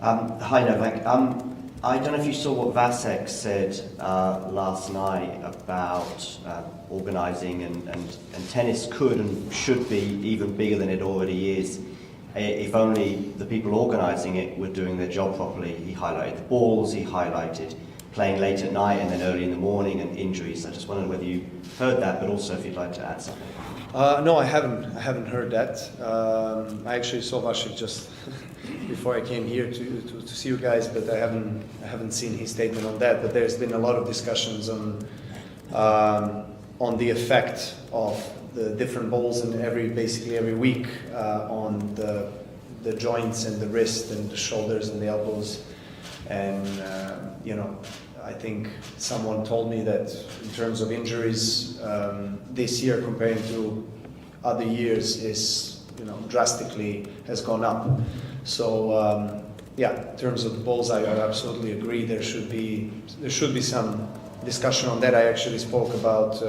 Hi, Novak. I don't know if you saw what Vasek said last night about organising, and tennis could and should be even bigger than it already is, if only the people organising it were doing their job properly. He highlighted the balls, he highlighted playing late at night and then early in the morning, and injuries. I just wondered whether you heard that, but also if you'd like to add something. No, I haven't heard that. I actually saw Vasek just before I came here to see you guys, but I haven't seen his statement on that. But there's been a lot of discussions on the effect of the different balls and basically every week on the joints and the wrist and the shoulders and the elbows. And I think someone told me that in terms of injuries this year comparing to other years is drastically has gone up. So in terms of the balls, I absolutely agree. There should be some discussion on that. I actually spoke about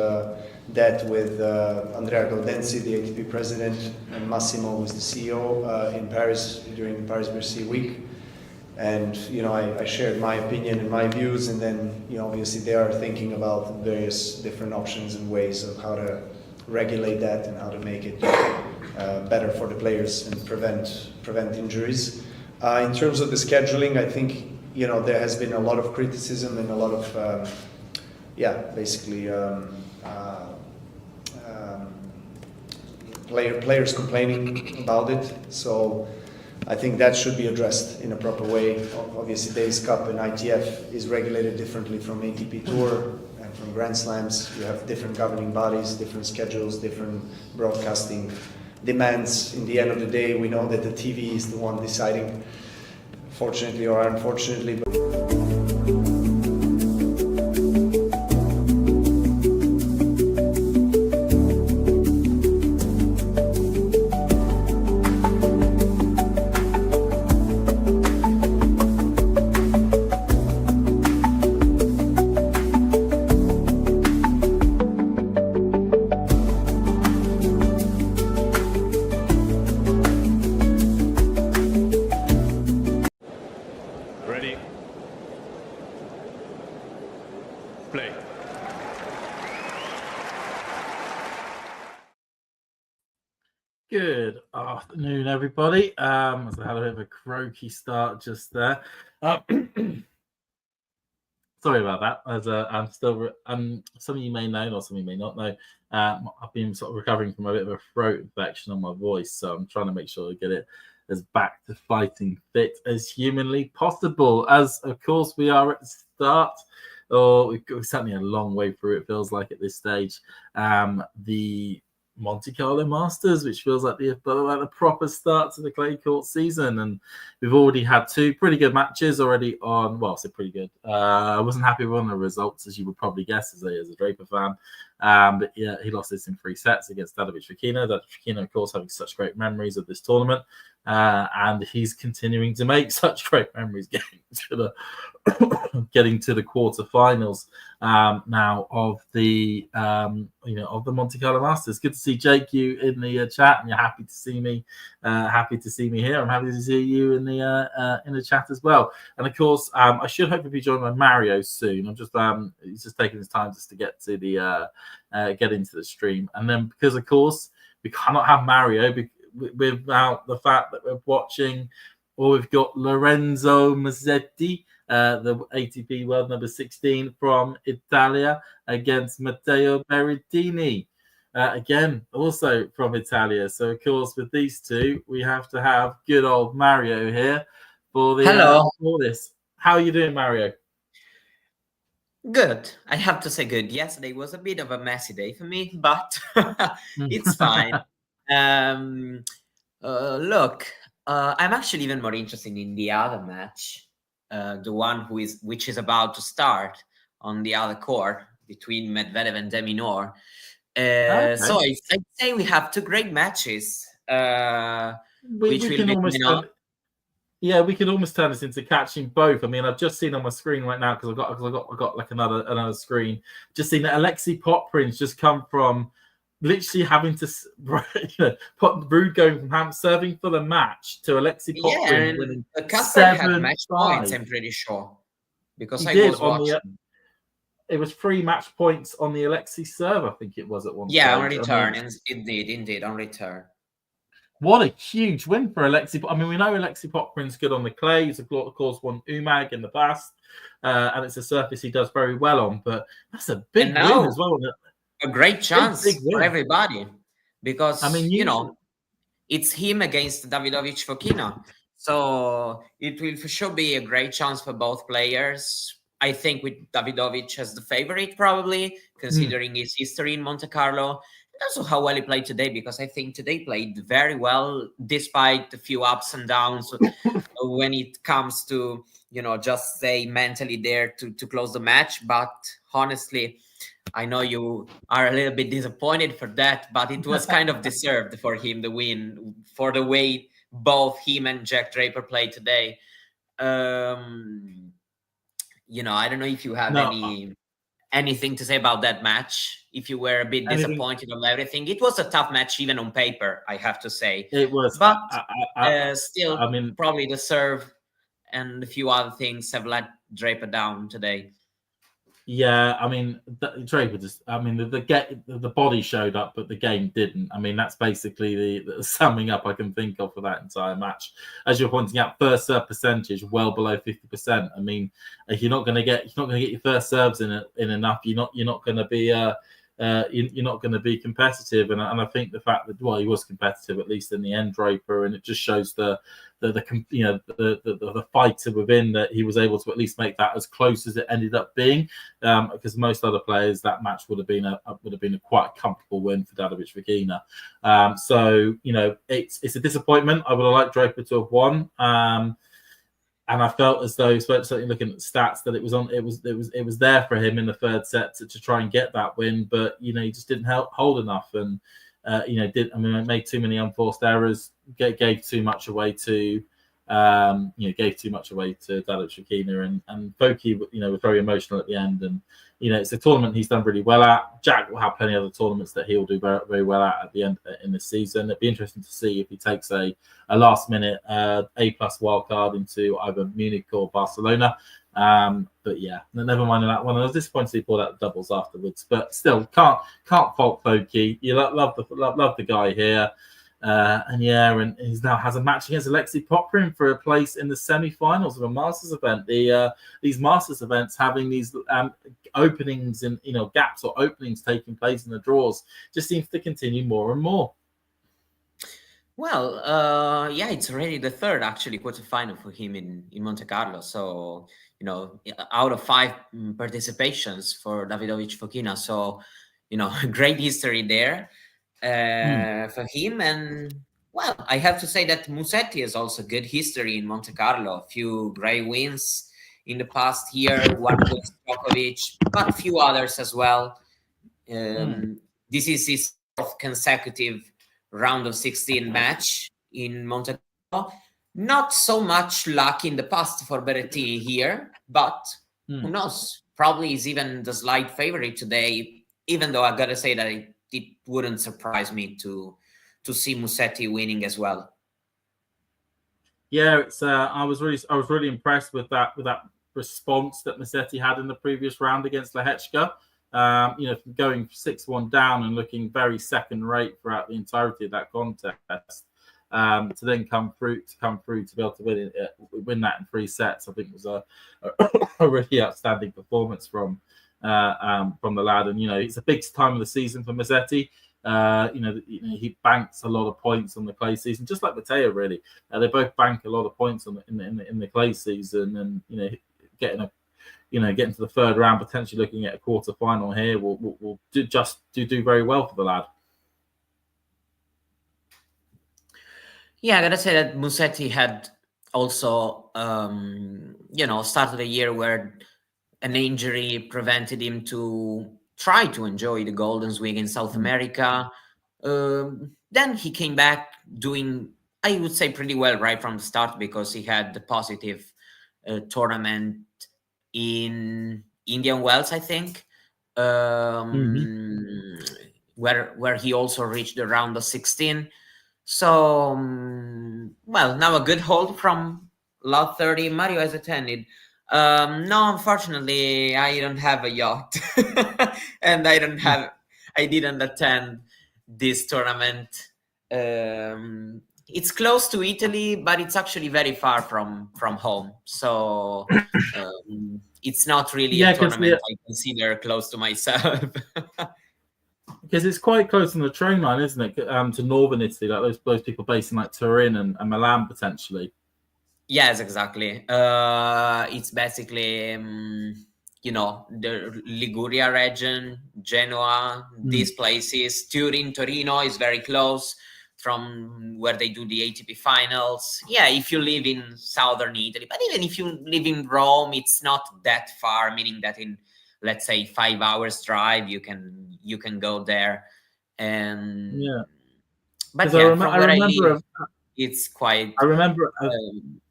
that with Andrea Gaudenzi, the ATP president, and Massimo, who's the CEO, in Paris during the Paris-Bercy week. And I shared my opinion and my views, and then obviously they are thinking about various different options and ways of how to regulate that and how to make it better for the players and prevent injuries. In terms of the scheduling, I think there has been a lot of criticism and a lot of players complaining about it. So I think that should be addressed in a proper way. Obviously, Davis Cup and ITF is regulated differently from ATP Tour and from Grand Slams. You have different governing bodies, different schedules, different broadcasting demands. In the end of the day, we know that the TV is the one deciding, fortunately or unfortunately. Good afternoon, everybody. I had a bit of a croaky start just there. Sorry about that. As I'm still, some of you may know, or some of you may not know, I've been sort of recovering from a bit of a throat infection on my voice, so I'm trying to make sure I get it as back to fighting fit as humanly possible. As of course we are at the start, or we're certainly a long way through. It feels like at this stage, the Monte Carlo Masters, which feels like the proper start to the clay court season, and we've already had two pretty good matches already on. Well, I said pretty good. I wasn't happy with one of the results, as you would probably guess, as a Draper fan. But yeah, he lost this in 3 sets against Dadovic Fokina. Dadovic Fokina, of course, having such great memories of this tournament, and he's continuing to make such great memories getting to the quarterfinals now of the of the Monte Carlo Masters. Good to see Jake you in the chat, and you're happy to see me. Happy to see me here. I'm happy to see you in the chat as well. And of course, I should hopefully be joined by Mario soon. I'm just he's just taking his time just to get to the get into the stream, and then because of course we cannot have Mario without the fact that we're watching, or we've got Lorenzo Musetti, the ATP World number 16 from Italia, against Matteo Berrettini, again also from Italia. So of course with these two we have to have good old Mario here for the for this. How are you doing, Mario? Good. I have to say good. Yesterday was a bit of a messy day for me, but it's fine. Look, I'm actually even more interested in the other match, the one which is about to start on the other court between Medvedev and de Minaur. Okay. So I'd say we have two great matches. We can almost turn this into catching both. I mean, I've just seen on my screen right now, because I've got like another screen. Just seen that Alexei Poprin's just come from literally having to put Rude going from serving for the match to Alexei Poprin winning Kasper had match 7-5. points, I'm pretty sure, because He was watching. It was 3 match points on the Alexei serve, I think it was at one Yeah, stage. on return, indeed, on return. What a huge win for Alexei. I mean, we know Alexei Poprin's good on the clay. He's, of course, won UMAG in the past, and it's a surface he does very well on. But that's a big win as well. A great chance for everybody, because, I mean, it's him against Davidovich Fokina. So it will for sure be a great chance for both players. I think with Davidovich as the favorite, probably, considering his history in Monte Carlo. Also how well he played today, because I think today played very well despite a few ups and downs when it comes to, just stay mentally there to close the match. But honestly, I know you are a little bit disappointed for that, but it was kind of deserved for him, the win, for the way both him and Jack Draper played today. I don't know if you have anything to say about that match. If you were a bit disappointed on everything, it was a tough match, even on paper, I have to say. It was, but still, I mean, probably the serve and a few other things have let Draper down today. Yeah, I mean, Draper just, I mean, the body showed up, but the game didn't. I mean, that's basically the summing up I can think of for that entire match. As you're pointing out, first serve percentage well below 50%. I mean, if you're not going to get your first serves in enough, you're not going to be you're not going to be competitive. And I think the fact that, well, he was competitive at least in the end, Draper, and it just shows the fighter within, that he was able to at least make that as close as it ended up being, because most other players, that match would have been a quite comfortable win for Davidovich Fokina. So it's a disappointment. I would have liked Draper to have won. And I felt as though, certainly looking at the stats, that it was there for him in the third set to try and get that win, but he just didn't hold enough, and made too many unforced errors, gave too much away to Davidovich Fokina, and Foki was very emotional at the end, and it's a tournament he's done really well at. Jack will have plenty of other tournaments that he'll do very, very well at the end in this season. It'd be interesting to see if he takes a last minute A+ wildcard into either Munich or Barcelona. But yeah, never mind that one. I was disappointed he pulled out the doubles afterwards, but still can't fault Foki. You love the guy here. And he's now has a match against Alexei Poprin for a place in the semi-finals of a Masters event. These Masters events having these openings and gaps or openings taking place in the draws just seems to continue more and more. Well, it's already the third actually quarterfinal for him in Monte Carlo. So out of 5 participations for Davidovich Fokina. So great history there. For him. And well, I have to say that Musetti has also good history in Monte Carlo. A few great wins in the past year, one with Djokovic, but a few others as well. This is his 4th consecutive round of 16 match in Monte Carlo. Not so much luck in the past for Berrettini here, but who knows? Probably he's even the slight favorite today, even though I gotta say that it wouldn't surprise me to see Musetti winning as well. Yeah, it's I was really impressed with that response that Musetti had in the previous round against Lehechka. From going 6-1 down and looking very second rate throughout the entirety of that contest, to then come through to be able to win that in 3 sets, I think was a really outstanding performance from the lad. And it's a big time of the season for Musetti. He banks a lot of points on the clay season, just like Matteo. Really, they both bank a lot of points in the clay season, and getting to the third round, potentially looking at a quarter final here, will do very well for the lad. Yeah, I gotta say that Musetti had also, started a year where an injury prevented him to try to enjoy the Golden Swing in South America. Then he came back doing, I would say, pretty well right from the start, because he had the positive tournament in Indian Wells, I think. where he also reached the round of 16. So well, now a good hold from lot 30. Mario has attended. No, unfortunately, I don't have a yacht, and I didn't attend this tournament. It's close to Italy, but it's actually very far from home. So it's not really Yeah, a tournament I consider close to myself. because it's quite close on the train line, isn't it? To northern Italy, like those people based in like Turin and Milan potentially. Yes, exactly. It's basically the Liguria region, Genoa, these places. Turin, Torino is very close from where they do the ATP finals. Yeah, if you live in southern Italy, but even if you live in Rome, it's not that far, meaning that in, let's say, 5 hours drive, you can go there. And Yeah, but I from where I remember, live, it's quite I remember.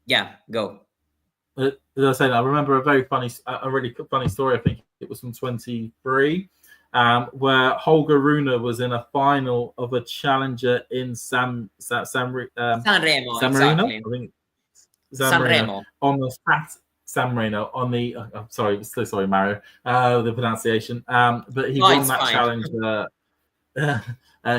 yeah, go. As I said, I remember a really funny story. I think it was from 23, where Holger Rune was in a final of a challenger in San Sanremo, Marino. exactly. I think Sanremo. on the San Marino on the. I'm sorry, so sorry, Mario, the pronunciation. But he won that challenge.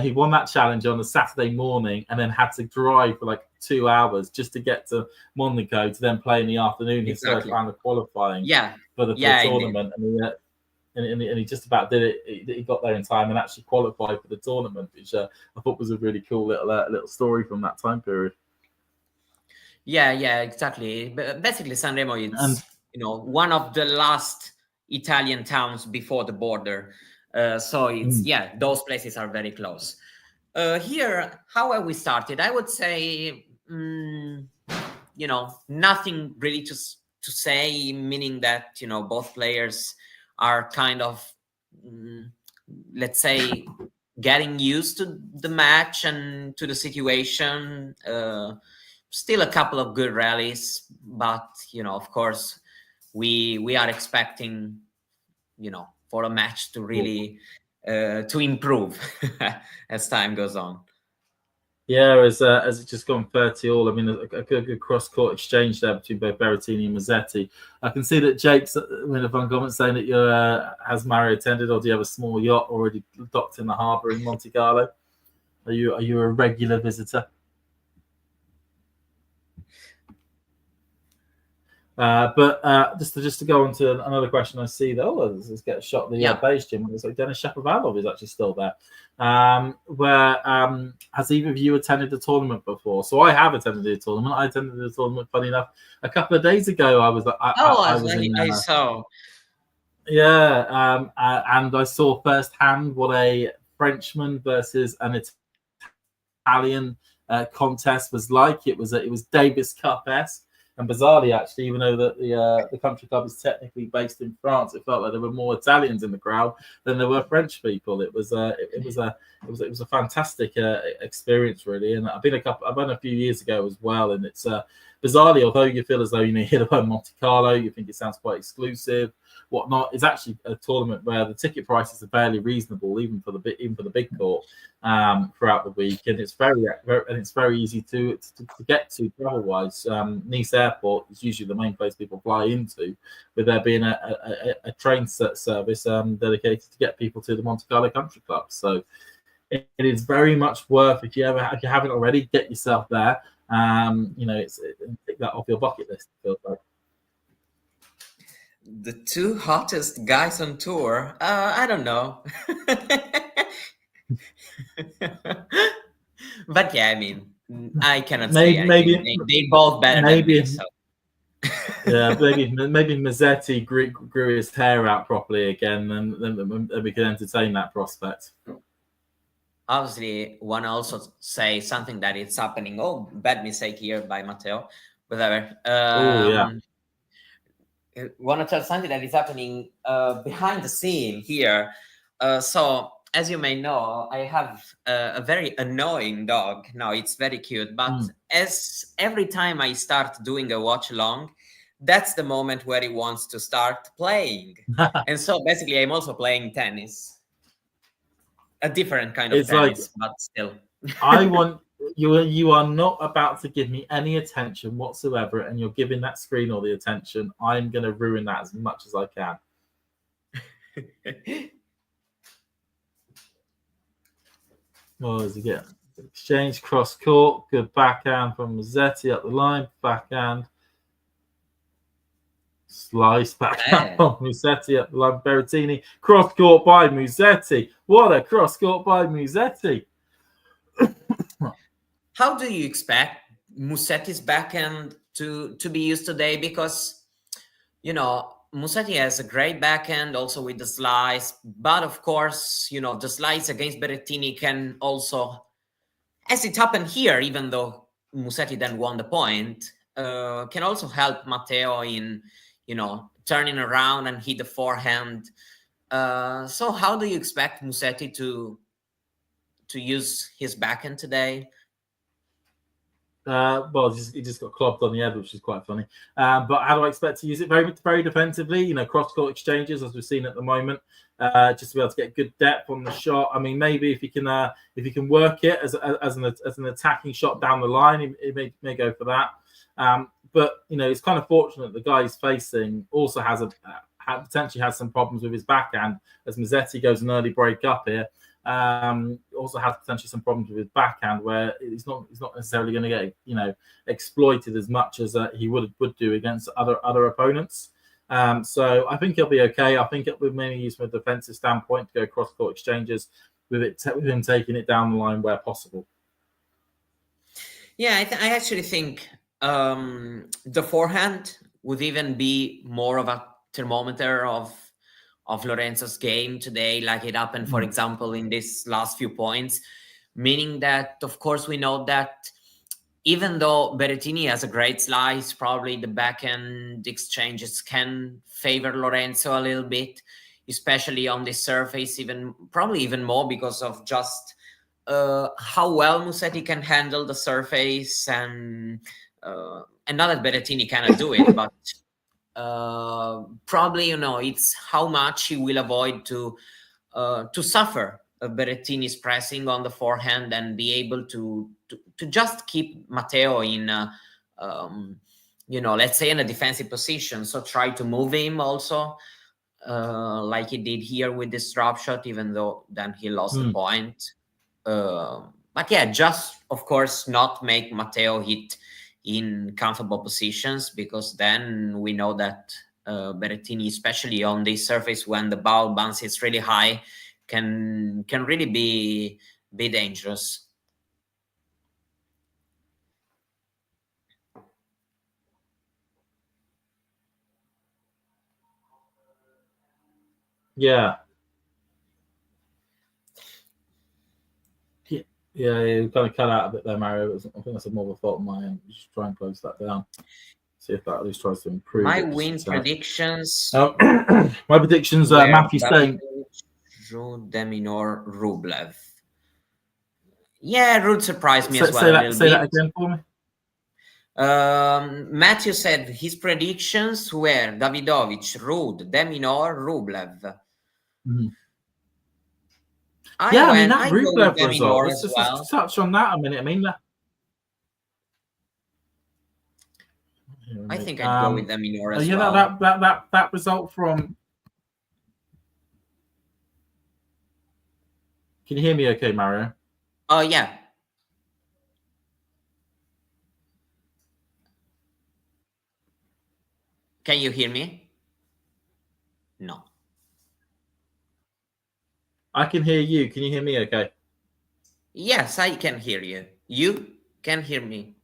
He won that challenge on a Saturday morning, and then had to drive for like 2 hours just to get to Monaco to then play in the afternoon his first round of qualifying for the tournament. And he just about did it. He got there in time and actually qualified for the tournament, which I thought was a really cool little story from that time period. Yeah, exactly. But basically, Sanremo is one of the last Italian towns before the border. So it's those places are very close. Here, how have we started? I would say, nothing really to say, meaning that both players are kind of, let's say, getting used to the match and to the situation. Still a couple of good rallies, but of course, we are expecting, for a match to really to improve as time goes on. Yeah, as it just gone 30-all. I mean, a good cross-court exchange there between both Berrettini and Musetti. I can see that Jake's in a fun comment saying that has Mario attended, or do you have a small yacht already docked in the harbour in Monte Carlo? Are you a regular visitor? But just to go on to another question, I see that let's get a shot of the base gym. It's like Denis Shapovalov is actually still there. Has either of you attended the tournament before? So I have attended the tournament. I attended the tournament, funny enough, a couple of days ago. I saw. Yeah, and I saw firsthand what a Frenchman versus an Italian contest was like. It was Davis Cup-esque. And bizarrely, actually, even though the country club is technically based in France, it felt like there were more Italians in the crowd than there were French people. It was a fantastic experience, really. And I've been a few years ago as well. And it's bizarrely, although you feel as though you hear the word Monte Carlo, you think it sounds quite exclusive, whatnot. It's actually a tournament where the ticket prices are fairly reasonable, even for the big court throughout the week, and it's very easy to get to travel wise. Nice Airport is usually the main place people fly into, with there being a train service dedicated to get people to the Monte Carlo Country Club. So it is very much worth, if you haven't already, get yourself there. Take that off your bucket list. It feels like. The two hottest guys on tour. I don't know. But yeah, I mean, I cannot say. Maybe they both better than me. So. Yeah, maybe Musetti grew his hair out properly again, and then we can entertain that prospect. Obviously, one also say something that it's happening. Oh, bad mistake here by Matteo. Whatever. Want to tell something that is happening behind the scene here. So, as you may know, I have a very annoying dog. No, it's very cute. But as every time I start doing a watch along, that's the moment where he wants to start playing. And so basically, I'm also playing tennis. a different kind of It's like- tennis, but still. I want you are not about to give me any attention whatsoever, and you're giving that screen all the attention. I'm going to ruin that as much as I can. Well, as you get exchange cross court, good backhand from Musetti up the line, backhand. Slice backhand from Musetti up the line, Berrettini. Cross court by Musetti. What a cross court by Musetti. How do you expect Musetti's backhand to be used today? Because, you know, Musetti has a great backhand also with the slice, but of course, you know, the slice against Berrettini can also, as it happened here, even though Musetti then won the point, can also help Matteo in, you know, turning around and hit the forehand. So how do you expect Musetti to use his backhand today? Well, he just got clobbed on the head, which is quite funny. But how do I expect to use it? Very, very defensively. You know, cross-court exchanges, as we've seen at the moment, just to be able to get good depth on the shot. I mean, maybe if you can work it as an attacking shot down the line, it may go for that. But you know, it's kind of fortunate the guy he's facing also potentially has some problems with his backhand, as Musetti goes an early break up here. Also has potentially some problems with his backhand, where he's not necessarily going to get, you know, exploited as much as he would do against other opponents. So I think he'll be okay. I think it will mainly used from a defensive standpoint to go cross court exchanges with him taking it down the line where possible. Yeah, I actually think the forehand would even be more of a thermometer of Lorenzo's game today, like it happened, for example, in this last few points, meaning that, of course, we know that even though Berrettini has a great slice, probably the backhand exchanges can favor Lorenzo a little bit, especially on this surface, probably even more because of just how well Musetti can handle the surface, and not that Berrettini cannot do it, but probably, you know, it's how much he will avoid to suffer Berrettini's pressing on the forehand and be able to just keep Matteo in you know, let's say in a defensive position. So try to move him also, like he did here with this drop shot, even though then he lost the point. But yeah, just of course not make Matteo hit in comfortable positions, because then we know that Berrettini, especially on this surface when the ball bounces really high, can really be dangerous. Yeah. Yeah, you kind of cut out a bit there, Mario. I think that's more of a fault of my end. Just try and close that down. See if that at least tries to improve. My win predictions. My predictions. Matthew saying Ruud, Deminor, Rublev. Yeah, Ruud surprised me as well. Say that again for me. Matthew said his predictions were Davidovich, Ruud, Deminor, Rublev. Mm-hmm. I mean, that Rublev result. Let's just touch on that a minute. I mean, I think I'd go with Deminor as well. Yeah, that result from. Can you hear me okay, Mario? Oh, yeah. Can you hear me? No. I can hear you. Can you hear me okay? Yes, I can hear you. You can hear me.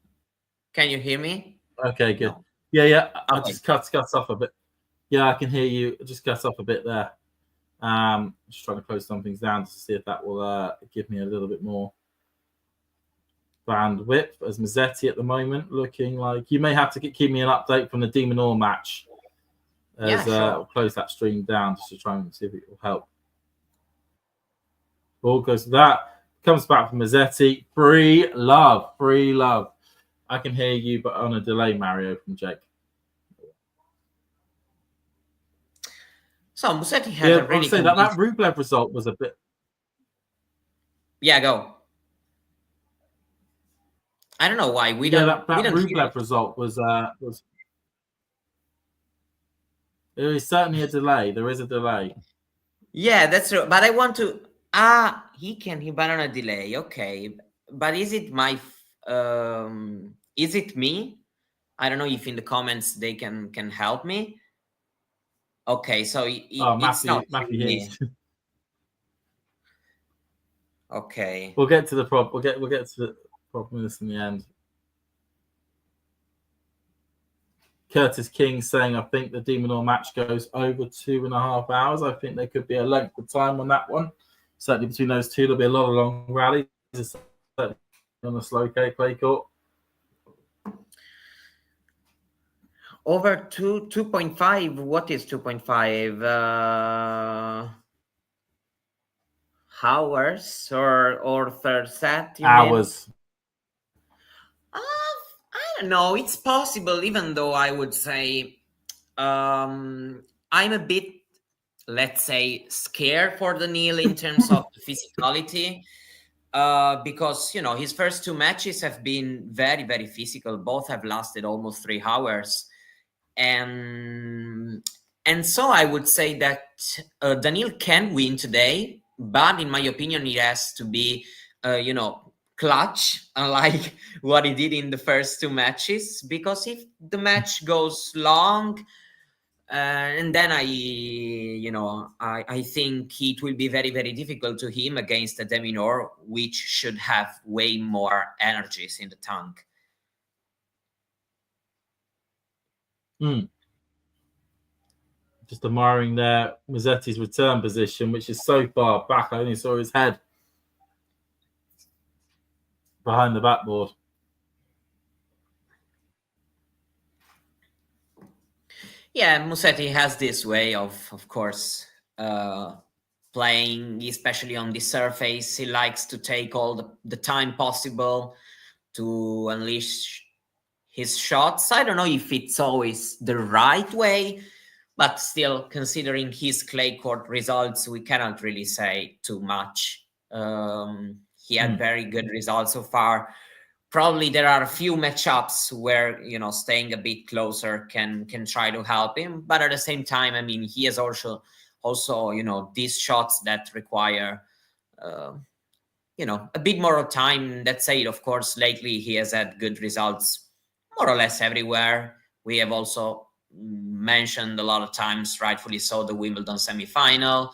Can you hear me? Okay, good. No. Yeah. Okay. I just cut off a bit. Yeah, I can hear you. I just cut off a bit there. Just trying to close some things down to see if that will give me a little bit more bandwidth. As Musetti at the moment looking like you may have to keep me an update from the de Minaur match. As sure. I'll close that stream down just to try and see if it will help. All goes to that. Comes back from Musetti. Free love. I can hear you, but on a delay, Mario, from Jake. So Musetti had a really that Rublev result was a bit. Yeah, go. I don't know why we Yeah, don't that hear Rublev it. result was there is certainly a delay. There is a delay. Yeah, that's true. But I want to. He can he but on a delay. Okay, but is it is it me? I don't know if in the comments they can help me. Okay, so Oh, it's not Matthew me. Hughes. Okay. We'll get to the problem. We'll get to the problem in the end. Curtis King saying, I think the Demonor match goes over 2.5 hours. I think there could be a length of time on that one. Certainly between those two, there'll be a lot of long rallies. Certainly on the slow clay court. Over 2.5. What is 2.5? Hours or third set? You Hours. mean? I don't know. It's possible, even though I would say I'm a bit, let's say, scared for Daniil in terms of physicality. Because his first two matches have been very, very physical. Both have lasted almost 3 hours, and so I would say that Daniil can win today, but in my opinion, it has to be, clutch, unlike what he did in the first two matches. Because if the match goes long, and then I think it will be very, very difficult to him against a Deminor, which should have way more energies in the tank. Just admiring there Musetti's return position, which is so far back. I only saw his head behind the backboard. Yeah, Musetti has this way of course, playing, especially on the surface. He likes to take all the time possible to unleash his shots. I don't know if it's always the right way, but still, considering his clay court results, we cannot really say too much. He had very good results so far. Probably there are a few matchups where staying a bit closer can try to help him, but at the same time, I mean, he has also these shots that require a bit more of time. That said, of course, lately he has had good results more or less everywhere. We have also mentioned a lot of times, rightfully so, the Wimbledon semifinal.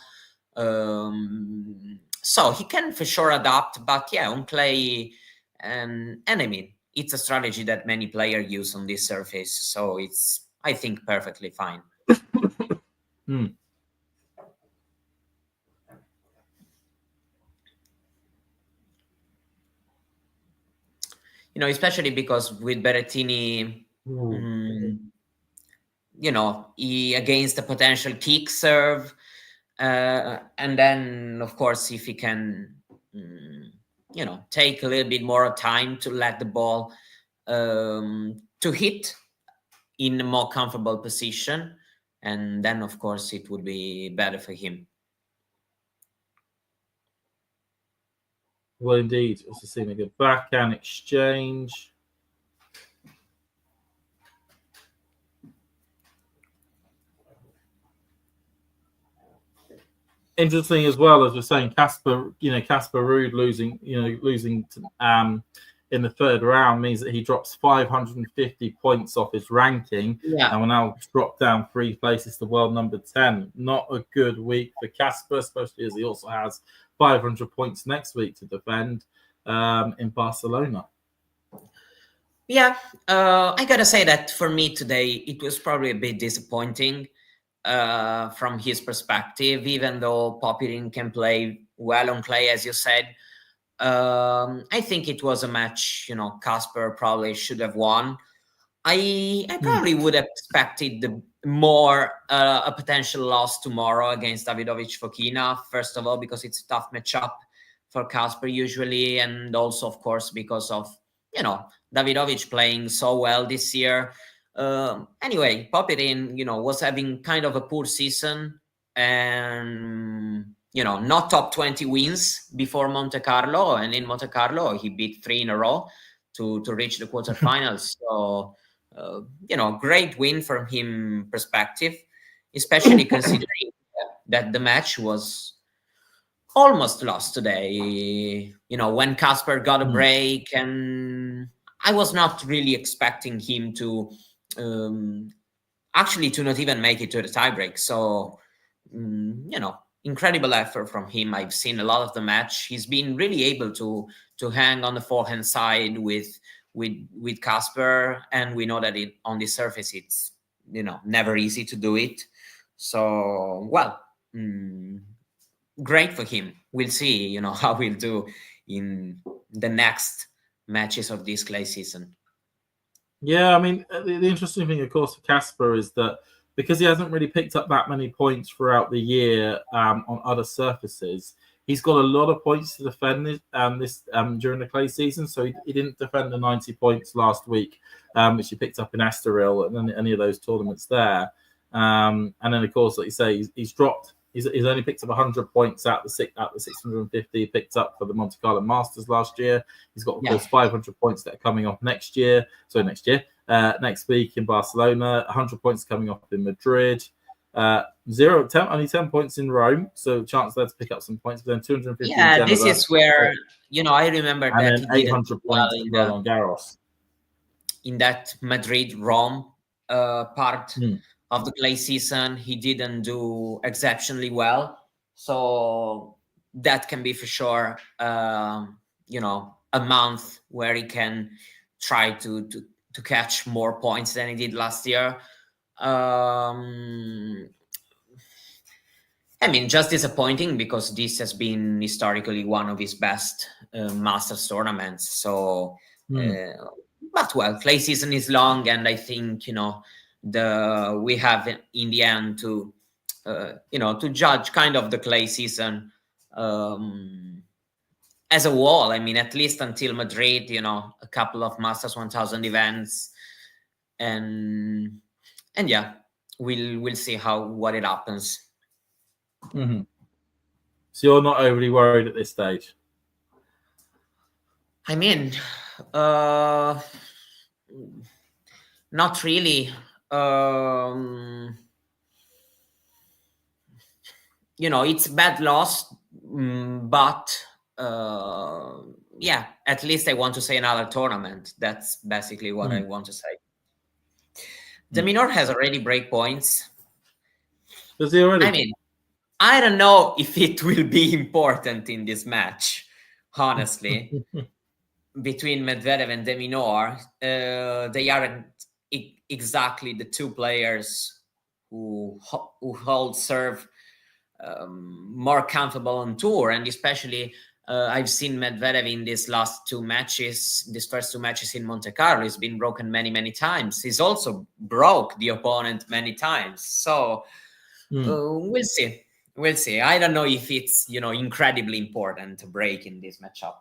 So he can for sure adapt, but yeah, on clay, and I mean, it's a strategy that many players use on this surface, so it's, I think, perfectly fine. Especially because with Berrettini, he against a potential kick serve, and then of course if he can take a little bit more time to let the ball to hit in a more comfortable position, and then of course it would be better for him. Well, indeed. Also seeing a good backhand exchange. Interesting as well, as we're saying, Casper Ruud losing in the third round means that he drops 550 points off his ranking, and will now drop down 3 places to world number 10. Not a good week for Casper, especially as he also has 500 points next week to defend in Barcelona. Yeah, I gotta say that for me today, it was probably a bit disappointing from his perspective, even though Popyrin can play well on clay, as you said. I think it was a match, Casper probably should have won. I probably would have expected a potential loss tomorrow against Davidovich Fokina, first of all, because it's a tough matchup for Casper usually, and also, of course, because of, Davidovich playing so well this year. Anyway, Popyrin, was having kind of a poor season, and not top 20 wins before Monte Carlo, and in Monte Carlo he beat 3 in a row to reach the quarterfinals. So great win from him perspective, especially considering that the match was almost lost today. When Casper got a break, and I was not really expecting him to actually to not even make it to the tiebreak. So incredible effort from him. I've seen a lot of the match. He's been really able to hang on the forehand side with Casper, and we know that on the surface it's never easy to do it. So great for him. We'll see how we'll do in the next matches of this clay season. Yeah, I mean, the interesting thing, of course, for Casper is that because he hasn't really picked up that many points throughout the year on other surfaces, he's got a lot of points to defend this during the clay season. So he didn't defend the 90 points last week, which he picked up in Estoril and any of those tournaments there. And then, of course, like you say, he's dropped. He's only picked up 100 points out the 650 he picked up for the Monte Carlo Masters last year. He's got, of course, 500 points that are coming off next week in Barcelona. 100 points coming off in Madrid. Only 10 points in Rome, so chance there to pick up some points. But then 250. Yeah, this is where I remember and that then he 800 points in Roland Garros. In that Madrid-Rome part of the clay season, he didn't do exceptionally well. So that can be for sure, a month where he can try to catch more points than he did last year. Just disappointing because this has been historically one of his best Masters tournaments. So, but clay season is long, and I think we have in the end to judge kind of the clay season as a whole. At least until Madrid, a couple of Masters 1000 events, and yeah, we'll see what it happens. Mm-hmm. So you're not overly worried at this stage? Not really. It's bad loss, but at least I want to say another tournament. That's basically what I want to say. De Minaur has already break points. Does he already? I don't know if it will be important in this match, honestly. Between Medvedev and De Minaur, they aren't exactly the two players who hold serve more comfortable on tour, and especially I've seen Medvedev in these first two matches in Monte Carlo. He's been broken many times. He's also broke the opponent many times. So we'll see. I don't know if it's incredibly important to break in this matchup.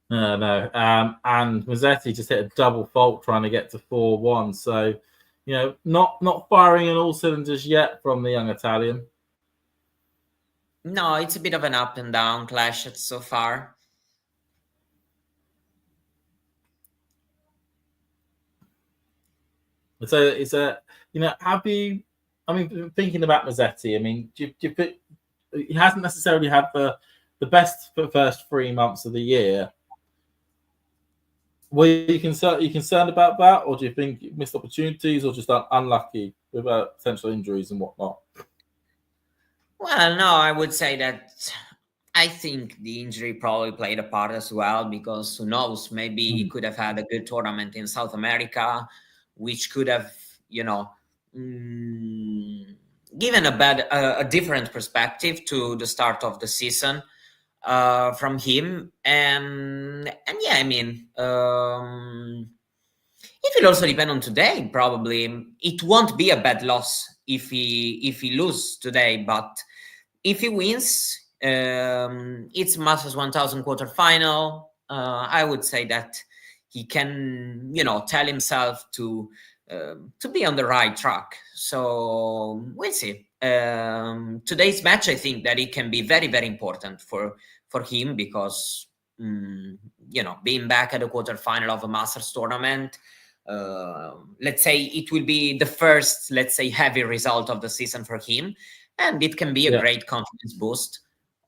No. And Musetti just hit a double fault trying to get to 4-1. So, not firing on all cylinders yet from the young Italian. No, it's a bit of an up and down clash so far. So it's have you? Thinking about Musetti, do you think he hasn't necessarily had the best first 3 months of the year? Were you concerned about that, or do you think you missed opportunities, or just unlucky with potential injuries and whatnot? Well, no, I would say that I think the injury probably played a part as well, because who knows, maybe he could have had a good tournament in South America, which could have, given a different perspective to the start of the season from him. And yeah, it will also depend on today. Probably it won't be a bad loss if he loses today, but if he wins, it's Masters 1000 quarterfinal. I would say that he can, tell himself to be on the right track. So we'll see. today's match, I think that it can be very, very important for him because, being back at the quarterfinal of a Masters tournament, let's say it will be the first, let's say, heavy result of the season for him. And it can be a great confidence boost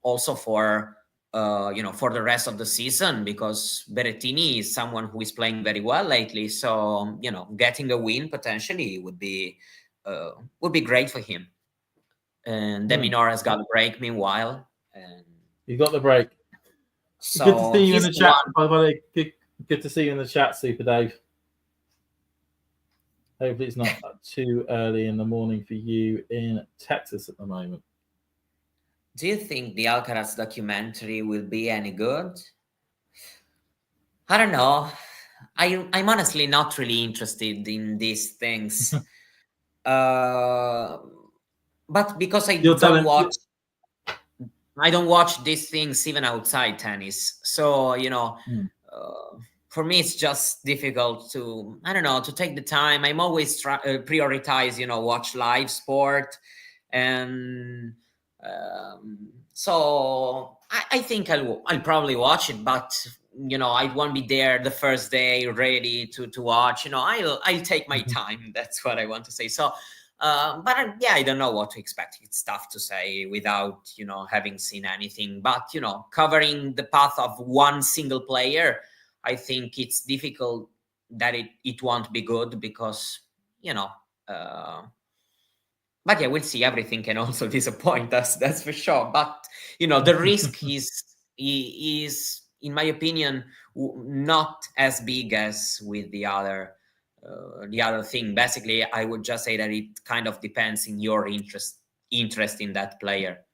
also for the rest of the season, because Berrettini is someone who is playing very well lately. So, getting a win potentially would be great for him. And Deminor has got a break meanwhile. And you got the break. so Good to see you in the he's chat. one- By the way, good to see you in the chat, Super Dave. Hopefully it's not too early in the morning for you in Texas at the moment. Do you think the Alcaraz documentary will be any good? I don't know. I'm honestly not really interested in these things. But because I don't watch these things even outside tennis. So, for me, it's just difficult to take the time. I'm always prioritize, watch live sport. And so I think I'll probably watch it, but I won't be there the first day ready to watch. I'll take my time. That's what I want to say. So, but I don't know what to expect. It's tough to say without having seen anything. But covering the path of one single player, I think it's difficult that it won't be good because but yeah, we'll see. Everything can also disappoint us, that's for sure. But the risk is in my opinion not as big as with the other thing. Basically, I would just say that it kind of depends in your interest in that player.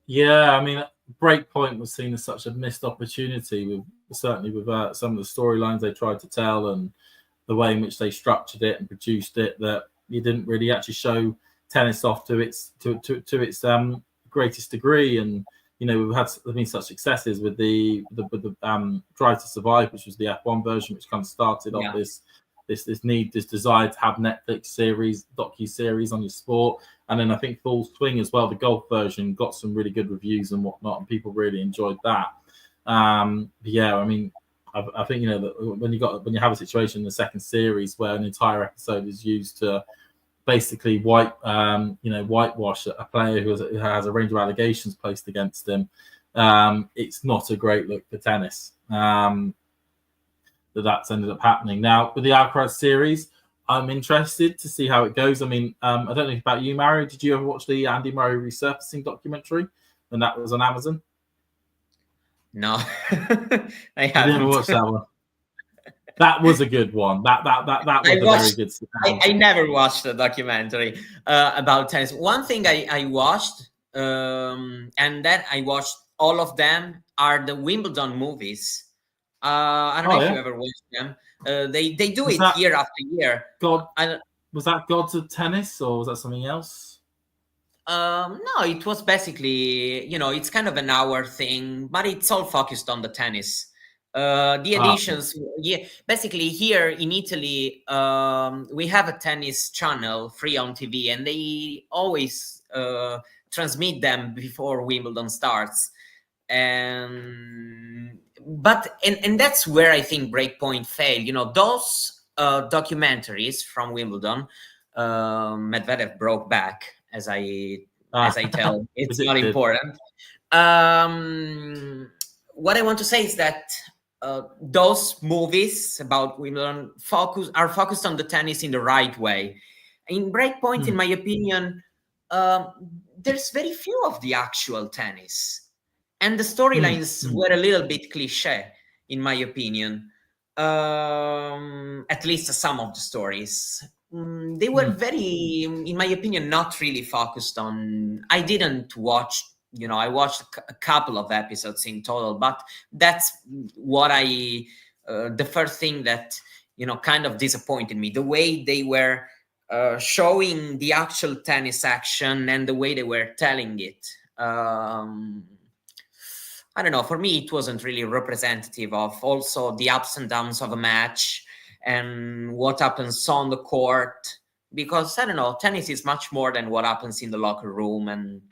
Yeah, I mean, Breakpoint was seen as such a missed opportunity certainly with some of the storylines they tried to tell and the way in which they structured it and produced it, that you didn't really actually show tennis off to its greatest degree. And there've been such successes with the Drive to Survive, which was the F1 version, which kind of started off this desire to have Netflix series, docu-series on your sport. And then I think Full Swing as well, the golf version, got some really good reviews and whatnot, and people really enjoyed that. Yeah, I mean, I think that when you have a situation in the second series where an entire episode is used to basically whitewash a player who has a range of allegations placed against him, it's not a great look for tennis. That's ended up happening. Now with the Alcaraz series, I'm interested to see how it goes. I mean, I don't know about you, Mario. Did you ever watch the Andy Murray resurfacing documentary when that was on Amazon? No, I haven't. Never watched that one. That was a good one. That was very good. I never watched the documentary about tennis. One thing I watched, and then I watched all of them, are the Wimbledon movies. I don't know if you ever watched them. They do it year after year. Was that Gods of Tennis or was that something else? No, it was basically, it's kind of an hour thing, but it's all focused on the tennis. The editions, basically here in Italy, we have a tennis channel free on TV, and they always transmit them before Wimbledon starts. And that's where I think Breakpoint failed. Those documentaries from Wimbledon, Medvedev broke back, as I tell. It's not important. What I want to say is that those movies about Wimbledon are focused on the tennis in the right way. In Breakpoint, in my opinion, there's very few of the actual tennis, and the storylines were a little bit cliche, in my opinion. At least some of the stories. They were very, in my opinion, not really focused on. I didn't watch. I watched a couple of episodes in total, but that's what the first thing that, kind of disappointed me. The way they were showing the actual tennis action and the way they were telling it. I don't know. For me, it wasn't really representative of also the ups and downs of a match and what happens on the court. because I don't know, tennis is much more than what happens in the locker room, and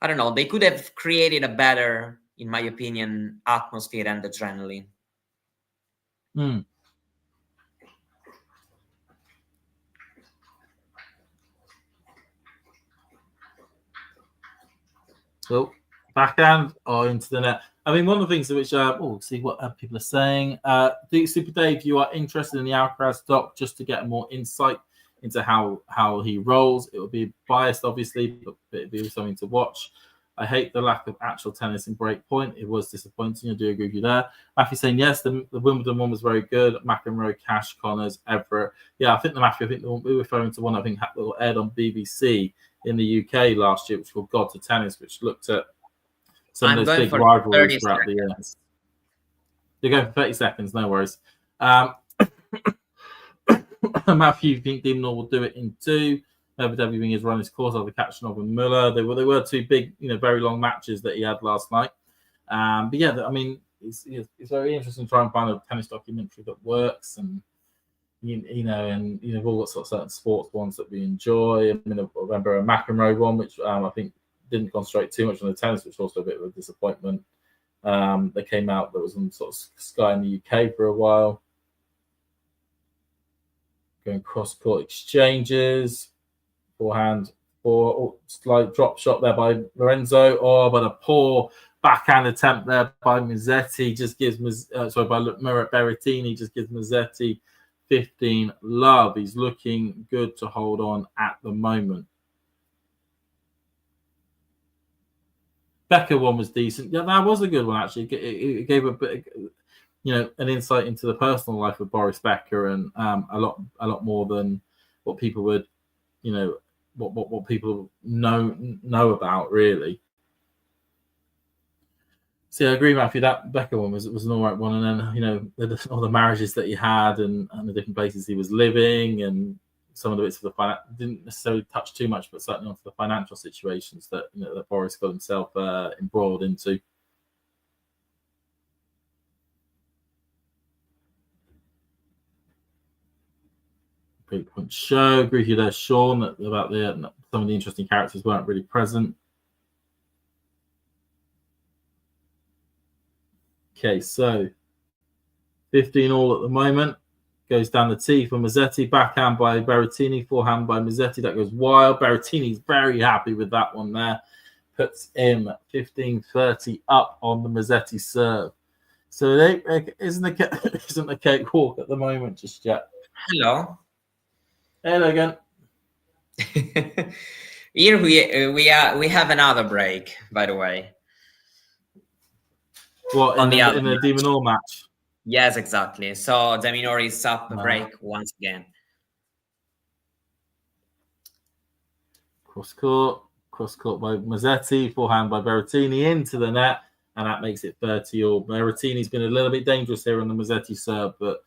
I don't know, they could have created a better, in my opinion, atmosphere and adrenaline. Mm. So backhand or into the net. I mean, one of the things which see what people are saying. Super Dave, you are interested in the Alcaraz doc just to get more insight into how he rolls. It will be biased, obviously, but it'll be something to watch. I hate the lack of actual tennis in break point. It was disappointing. I do agree with you there. Matthew saying yes, the Wimbledon one was very good. McEnroe, Cash, Connors, Everett. Yeah, I think we were referring to one I think that aired on BBC in the UK last year, which was called God to Tennis, which looked at some of those big rivalries throughout the year. You're going for 30 seconds, no worries. Matthew, think Demonor will do it in 2. Medvedev has run his course over Kachanov and Muller. They were 2 big, very long matches that he had last night. But yeah, I mean, it's very interesting to try and find a tennis documentary that works, and we've all got sort of certain sports ones that we enjoy. I mean, I remember a McEnroe one, which I think didn't concentrate too much on the tennis, which was also a bit of a disappointment. That came out that was on sort of Sky in the UK for a while. Going cross-court exchanges. Forehand, slight drop shot there by Lorenzo, but a poor backhand attempt there by Musetti just gives by Berrettini just gives Musetti 15 love. He's looking good to hold on at the moment. Becker one was decent. Yeah, that was a good one actually. It gave a bit, an insight into the personal life of Boris Becker, and a lot more than what people would, what people know about really. So I agree, Matthew. That Becker one was an all right one, and then all the marriages that he had and the different places he was living, and some of the bits of the didn't necessarily touch too much, but certainly onto the financial situations that that Boris got himself embroiled into. Great point show. Agree with you there, Sean, about some of the interesting characters weren't really present. Okay, so 15 all at the moment. Goes down the tee for Musetti. Backhand by Berrettini. Forehand by Musetti. That goes wild. Berrettini's very happy with that one there. Puts him 15-30 up on the Musetti serve. So isn't a cakewalk at the moment just yet. Hello. Hello again. Here we have another break, by the way. What, in the Demonor match? Yes, exactly. So Demonor is up a break once again. Cross court by Musetti, forehand by Berrettini into the net, and that makes it 30 all. Berrettini's been a little bit dangerous here on the Musetti serve, but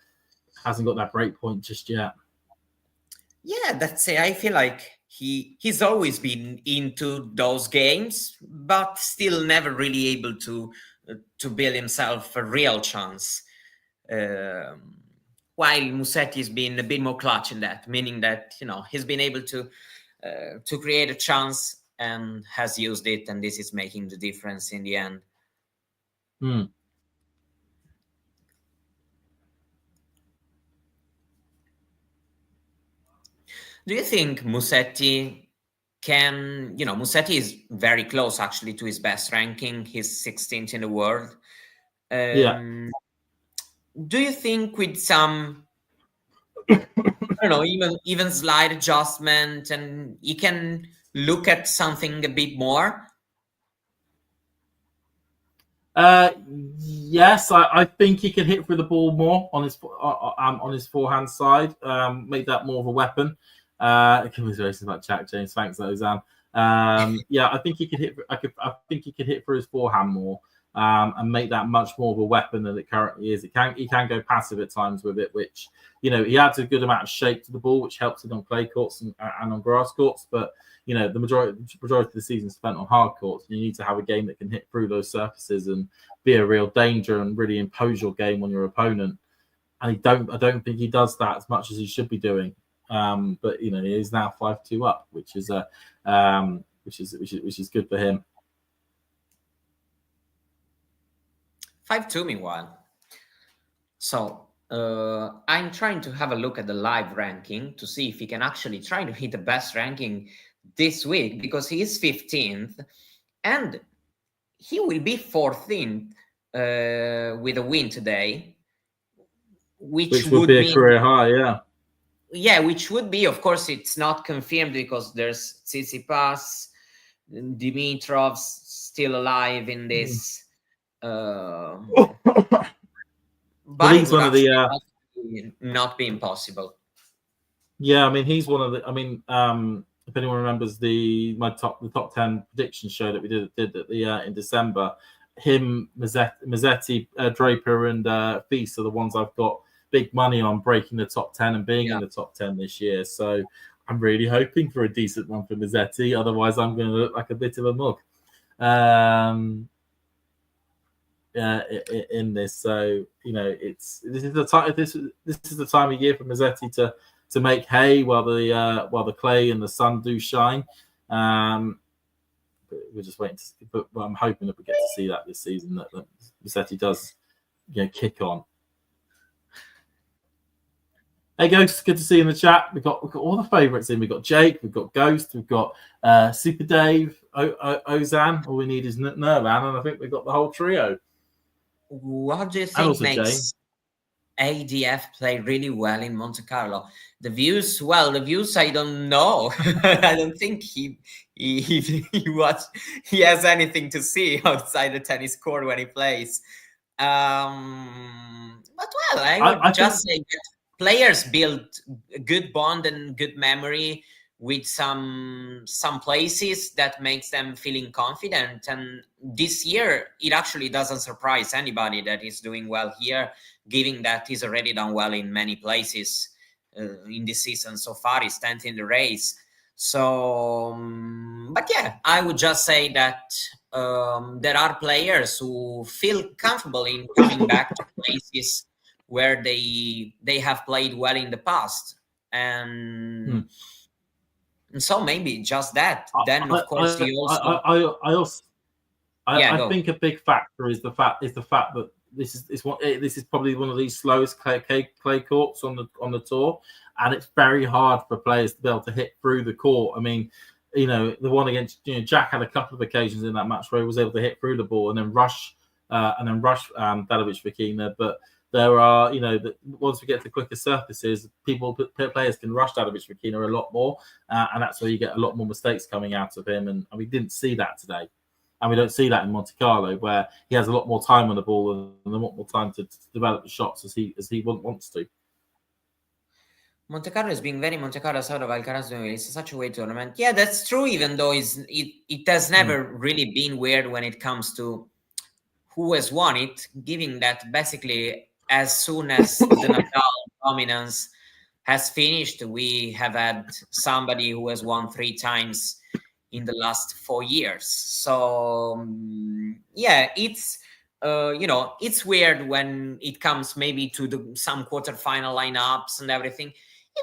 hasn't got that break point just yet. Yeah, that's it. I feel like he's always been into those games, but still never really able to build himself a real chance. While Musetti's been a bit more clutch in that, meaning that he's been able to create a chance and has used it, and this is making the difference in the end. Do you think Musetti can, Musetti is very close actually to his best ranking. He's 16th in the world. Do you think with some, I don't know, even slight adjustment, and he can look at something a bit more? Yes, I think he can hit through the ball more on his forehand side. Make that more of a weapon. Commiserations about Jack James. Thanks, Ozan. I think he could hit. I think he could hit for his forehand more, and make that much more of a weapon than it currently is. He can go passive at times with it, which he adds a good amount of shape to the ball, which helps it on clay courts and on grass courts. But the majority of the season spent on hard courts. You need to have a game that can hit through those surfaces and be a real danger and really impose your game on your opponent. And I don't think he does that as much as he should be doing. But he's now 5-2 up, which is good for him. 5-2 meanwhile. So I'm trying to have a look at the live ranking to see if he can actually try to hit the best ranking this week, because he is 15th and he will be 14th with a win today, which would be a mean, career high. Yeah, which would be, of course, it's not confirmed because there's Tsitsipas, Dimitrov's still alive in this. But he's one of the not be impossible. Yeah, I mean, he's one of the. I mean, if anyone remembers the top 10 prediction show that we did at the in December, him, Musetti, Draper, and Feast are the ones I've got big money on breaking the top 10 and being in the top 10 this year. So I'm really hoping for a decent one for Musetti. Otherwise, I'm going to look like a bit of a mug. In this, so this is the time. This is the time of year for Musetti to make hay while the clay and the sun do shine. But we're just waiting to see, but I'm hoping that we get to see that this season, that Musetti does kick on. Hey Ghost, good to see you in the chat. We've got all the favourites in. We've got Jake, we've got Ghost, we've got Super Dave, Ozan. All we need is Nurvan, and I think we've got the whole trio. What do you think makes ADF play really well in Monte Carlo? The views, I don't know. I don't think he has anything to see outside the tennis court when he plays. But I would just say that players build a good bond and good memory with some places that makes them feeling confident. And this year, it actually doesn't surprise anybody that he's doing well here, given that he's already done well in many places in this season so far. He's 10th in the race. So, but yeah, I would just say that there are players who feel comfortable in coming back to places where they have played well in the past. And so maybe just that. Then of course I think a big factor is the fact that this is probably one of these slowest clay courts on the tour, and it's very hard for players to be able to hit through the court. I mean, the one against Jack had a couple of occasions in that match where he was able to hit through the ball and then rush Dadovic Fokina, but there are, once we get to quicker surfaces, players can rush Dadovic Fokina a lot more, and that's where you get a lot more mistakes coming out of him. And we didn't see that today, and we don't see that in Monte Carlo, where he has a lot more time on the ball and a lot more time to develop the shots as he wants to. Monte Carlo is being very Monte Carlo sort of Alcaraz doing. It's such a way tournament. Yeah, that's true. Even though it has never really been weird when it comes to who has won it, given that basically as soon as the Nadal dominance has finished, we have had somebody who has won 3 times in the last 4 years. So yeah, it's it's weird when it comes maybe to some quarterfinal lineups and everything.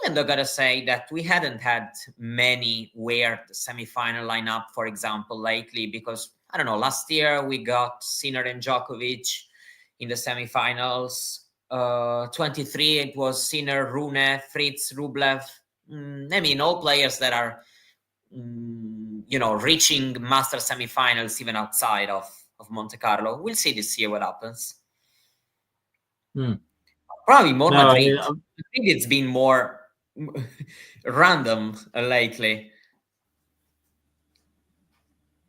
Even though I gotta say that we hadn't had many weird semifinal lineup, for example, lately, because I don't know, last year we got Sinner and Djokovic in the semifinals. 23, it was Sinner, Rune, Fritz, Rublev. I mean, all players that are, reaching master semifinals even outside of Monte Carlo. We'll see this year what happens. Probably more Madrid. I think it's been more random lately.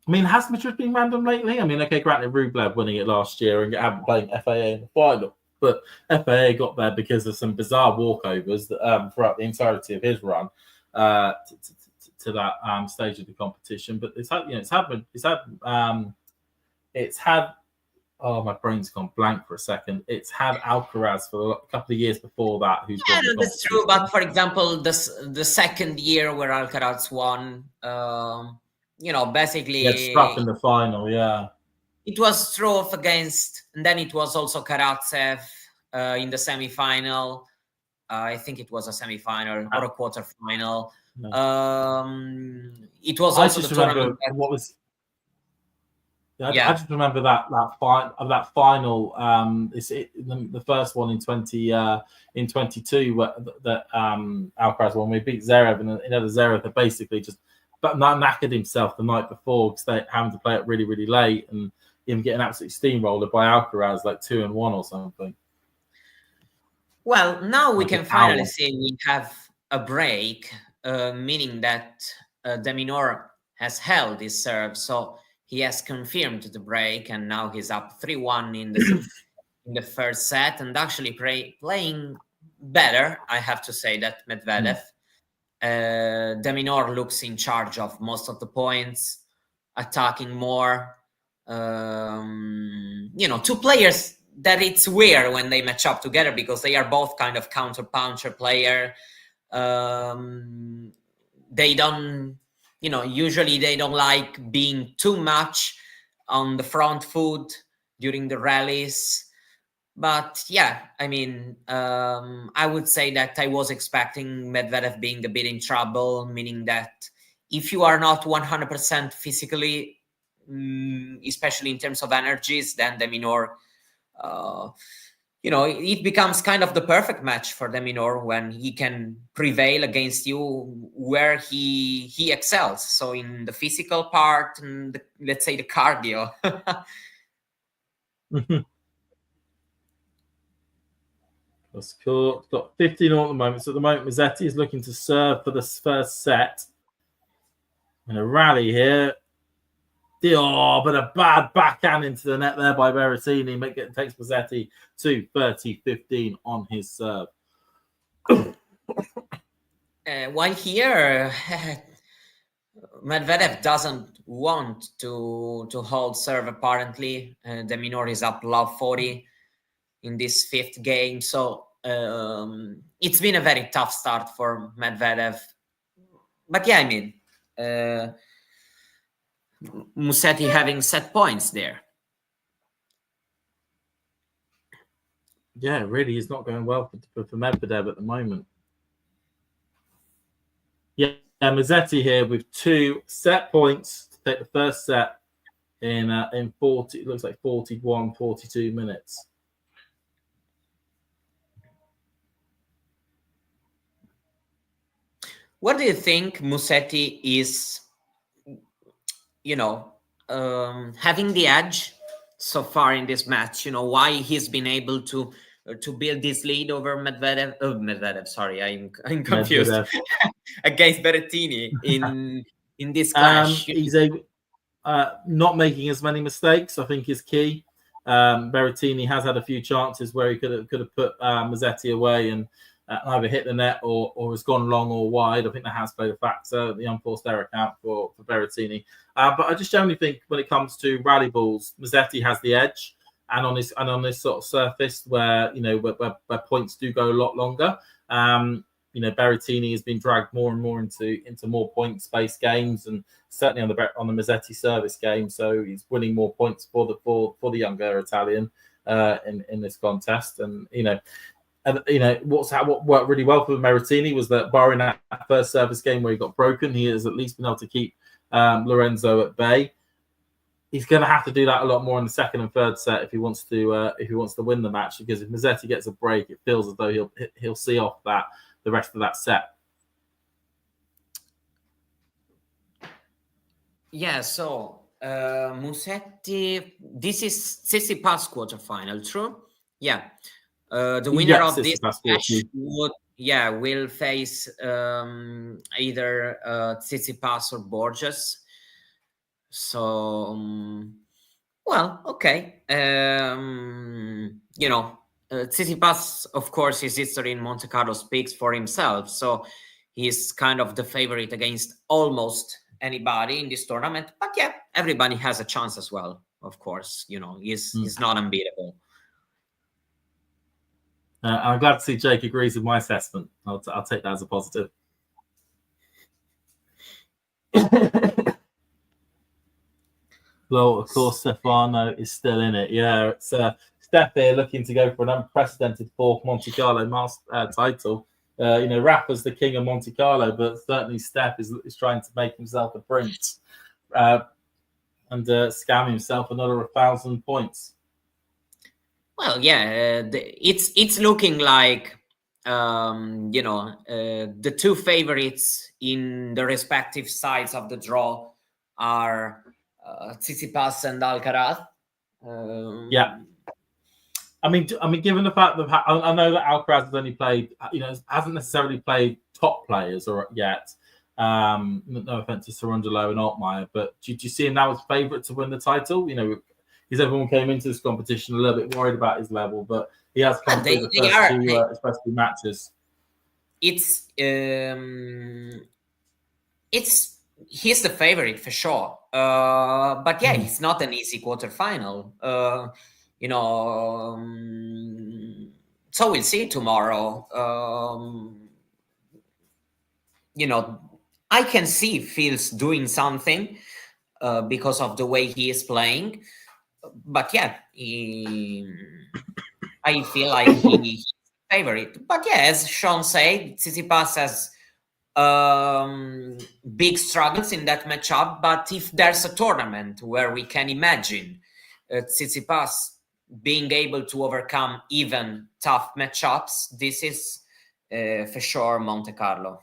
I mean, has Madrid been random lately? I mean, okay, granted, Rublev winning it last year and having playing FAA in the final, but FAA got there because of some bizarre walkovers that, throughout the entirety of his run to that stage of the competition. But it's had. Oh, my brain's gone blank for a second. It's had Alcaraz for a couple of years before that. That's true. But for example, the second year where Alcaraz won, basically get struck in the final. Yeah, it was Struff against, and then it was also Karatsev in the semifinal. I think it was a semi-final or a quarter-final. No. It was I also just the remember tournament that, what was. I yeah. just remember that final. The first one in 22 that Alcaraz won. We beat Zverev, and Zverev that basically just knackered himself the night before because they having to play it really, really late and him getting absolutely steamrolled by Alcaraz like 2-1 or something. Well, now we Like can an finally hour. say we have a break, meaning that de Minaur has held his serve, so he has confirmed the break, and now he's up 3-1 in the first set, and actually playing better, I have to say, that Medvedev. De Minaur looks in charge of most of the points, attacking more. Two players that it's weird when they match up together because they are both kind of counter-puncher player. They don't, usually they don't like being too much on the front foot during the rallies. But yeah, I mean, I would say that I was expecting Medvedev being a bit in trouble, meaning that if you are not 100% physically, especially in terms of energies, then de Minaur, it becomes kind of the perfect match for de Minaur when he can prevail against you where he excels. So in the physical part and let's say the cardio. That's cool. Got 15 at the moment. So at the moment, Musetti is looking to serve for the first set. And a rally here. Oh, but a bad backhand into the net there by Berrettini. Takes Musetti to 30-15 on his serve. While here, Medvedev doesn't want to hold serve, apparently. De Minaur is up love 40 in this fifth game. So it's been a very tough start for Medvedev. But yeah, I mean, Musetti having set points there. Yeah, really, he's not going well for Medvedev at the moment. Yeah, Musetti here with 2 set points to take the first set in 40. It looks like 41, 42 minutes. What do you think Musetti is, having the edge so far in this match? Why he's been able to build this lead over Medvedev. Sorry, I'm confused. Against Berrettini in this clash. He's not making as many mistakes, I think, is key. Berrettini has had a few chances where he could have put Musetti away and either hit the net or has gone long or wide. I think that has played a factor, the unforced error count for Berrettini. But I just generally think when it comes to rally balls, Musetti has the edge, and on this sort of surface where where points do go a lot longer. Berrettini has been dragged more and more into more points-based games, and certainly on the Musetti service game. So he's winning more points for the younger Italian in this contest. And what worked really well for Berrettini was that, barring that first service game where he got broken, he has at least been able to keep Lorenzo at bay. He's going to have to do that a lot more in the second and third set if he wants to win the match. Because if Musetti gets a break, it feels as though he'll see off the rest of that set. Yeah, so Musetti, this is Tsitsipas quarterfinal, true? Yeah. The winner of this match will face either Tsitsipas or Borges. So, well, okay. Tsitsipas, of course, his history in Monte Carlo speaks for himself. So he's kind of the favorite against almost anybody in this tournament. But yeah, everybody has a chance as well, of course. He's not unbeatable. I'm glad to see Jake agrees with my assessment. I'll take that as a positive. Well, of course, Stefano is still in it. Yeah, it's Steph here looking to go for an unprecedented fourth Monte Carlo title. Rafa's the king of Monte Carlo, but certainly Steph is trying to make himself a prince and scam himself another 1,000 points. Well, yeah, it's looking like the two favorites in the respective sides of the draw are Tsitsipas and Alcaraz. Yeah. I mean, given the fact that I know that Alcaraz has only played, hasn't necessarily played top players yet. No offense to Cerundolo and Altmaier, but do you see him now as favourite to win the title? Because everyone came into this competition a little bit worried about his level, but he has come through the first two, especially matches. He's the favourite for sure. But yeah, it's not an easy quarterfinal. So we'll see tomorrow. I can see Phil's doing something because of the way he is playing. But yeah, I feel like he's favorite. But yeah, as Sean said, Tsitsipas has big struggles in that matchup. But if there's a tournament where we can imagine Tsitsipas being able to overcome even tough matchups, this is for sure Monte Carlo.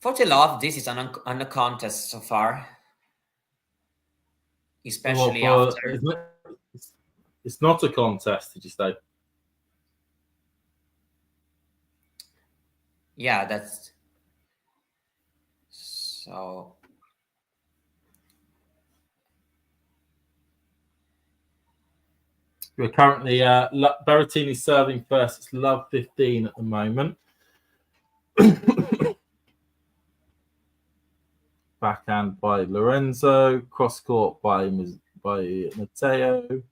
For the love, this is an a contest so far, especially after. It's not a contest, did you say? Yeah, that's so. We're currently Berrettini serving first. It's love 15 at the moment. Backhand by Lorenzo, cross court by Matteo.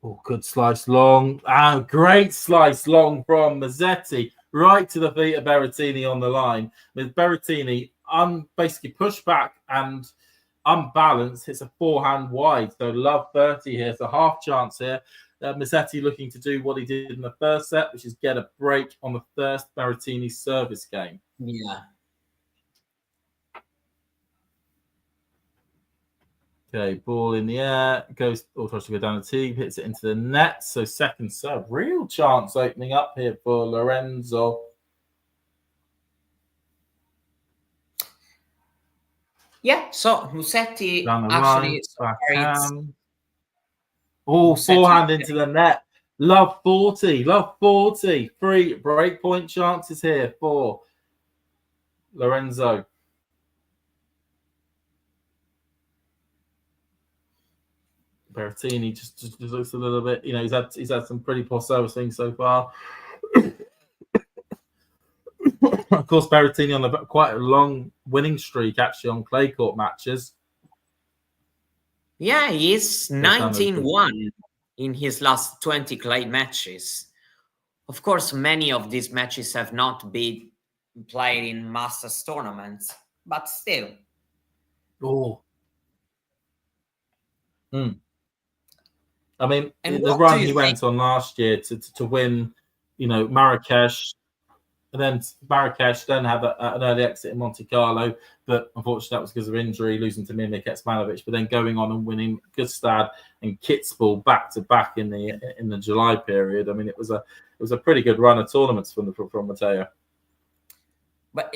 Oh, good slice long. Great slice long from Musetti, right to the feet of Berrettini on the line. With Berrettini basically pushed back and unbalanced, hits a forehand wide. So love 30 here. So half chance here. Musetti looking to do what he did in the first set, which is get a break on the first Berrettini service game. Yeah. Okay, ball in the air, tries to go down the tee, hits it into the net. So second serve, real chance opening up here for Lorenzo. Yeah, so Musetti actually forehand into the net. Love 40. Free break point chances here for Lorenzo. Berrettini just looks a little bit, he's had some pretty poor service things so far. Of course, Berrettini on quite a long winning streak actually on clay court matches. Yeah, he's 19-1 in his last 20 clay matches. Of course, many of these matches have not been played in Masters tournaments, but still. Oh. I mean, the run he went on last year to win, Marrakesh, and then Marrakesh, then have an early exit in Monte Carlo, but unfortunately that was because of injury, losing to Mimik Kecmanovic, but then going on and winning Gstaad and Kitzbühel back to back in the July period. I mean, it was a pretty good run of tournaments from Matteo. But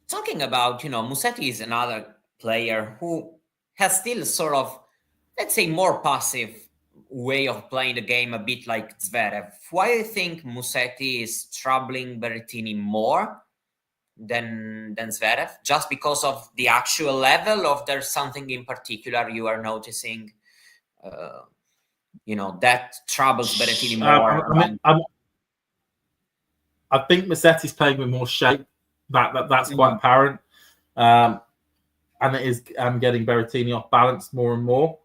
talking about, Musetti is another player who has still sort of, let's say, more passive way of playing the game, a bit like Zverev. Why do you think Musetti is troubling Berrettini more than Zverev? Just because of the actual level, or there's something in particular you are noticing, that troubles Berrettini more? I think Musetti's playing with more shape. That's quite apparent. And it is getting Berrettini off balance more and more.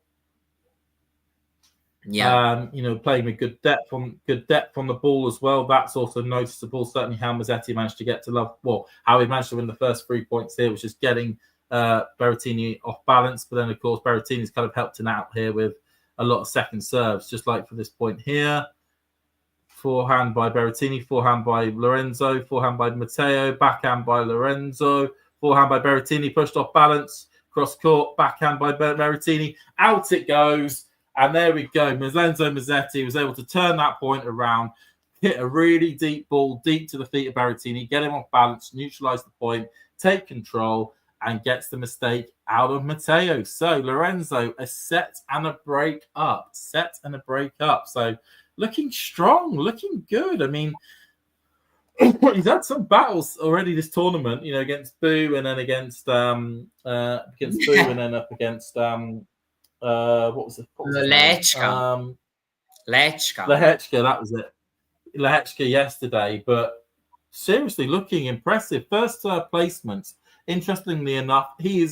Yeah. Playing with good depth on the ball as well. That's also noticeable. Certainly how Musetti managed to get to how he managed to win the first 3 points here, was just getting Berrettini off balance. But then, of course, Berrettini's kind of helped him out here with a lot of second serves, just like for this point here. Forehand by Berrettini, forehand by Lorenzo, forehand by Matteo, backhand by Lorenzo, forehand by Berrettini, pushed off balance, cross court, backhand by Berrettini, out it goes. And there we go. Lorenzo Musetti was able to turn that point around, hit a really deep ball, deep to the feet of Berrettini, get him off balance, neutralize the point, take control, and gets the mistake out of Matteo. So Lorenzo, a set and a break up. So looking strong, looking good. I mean, he's had some battles already this tournament, against Boo, and then against Boo, and then up against what was it? Lechka. Lechka, that was it. Lechka yesterday, but seriously looking impressive. First placement. Interestingly enough, you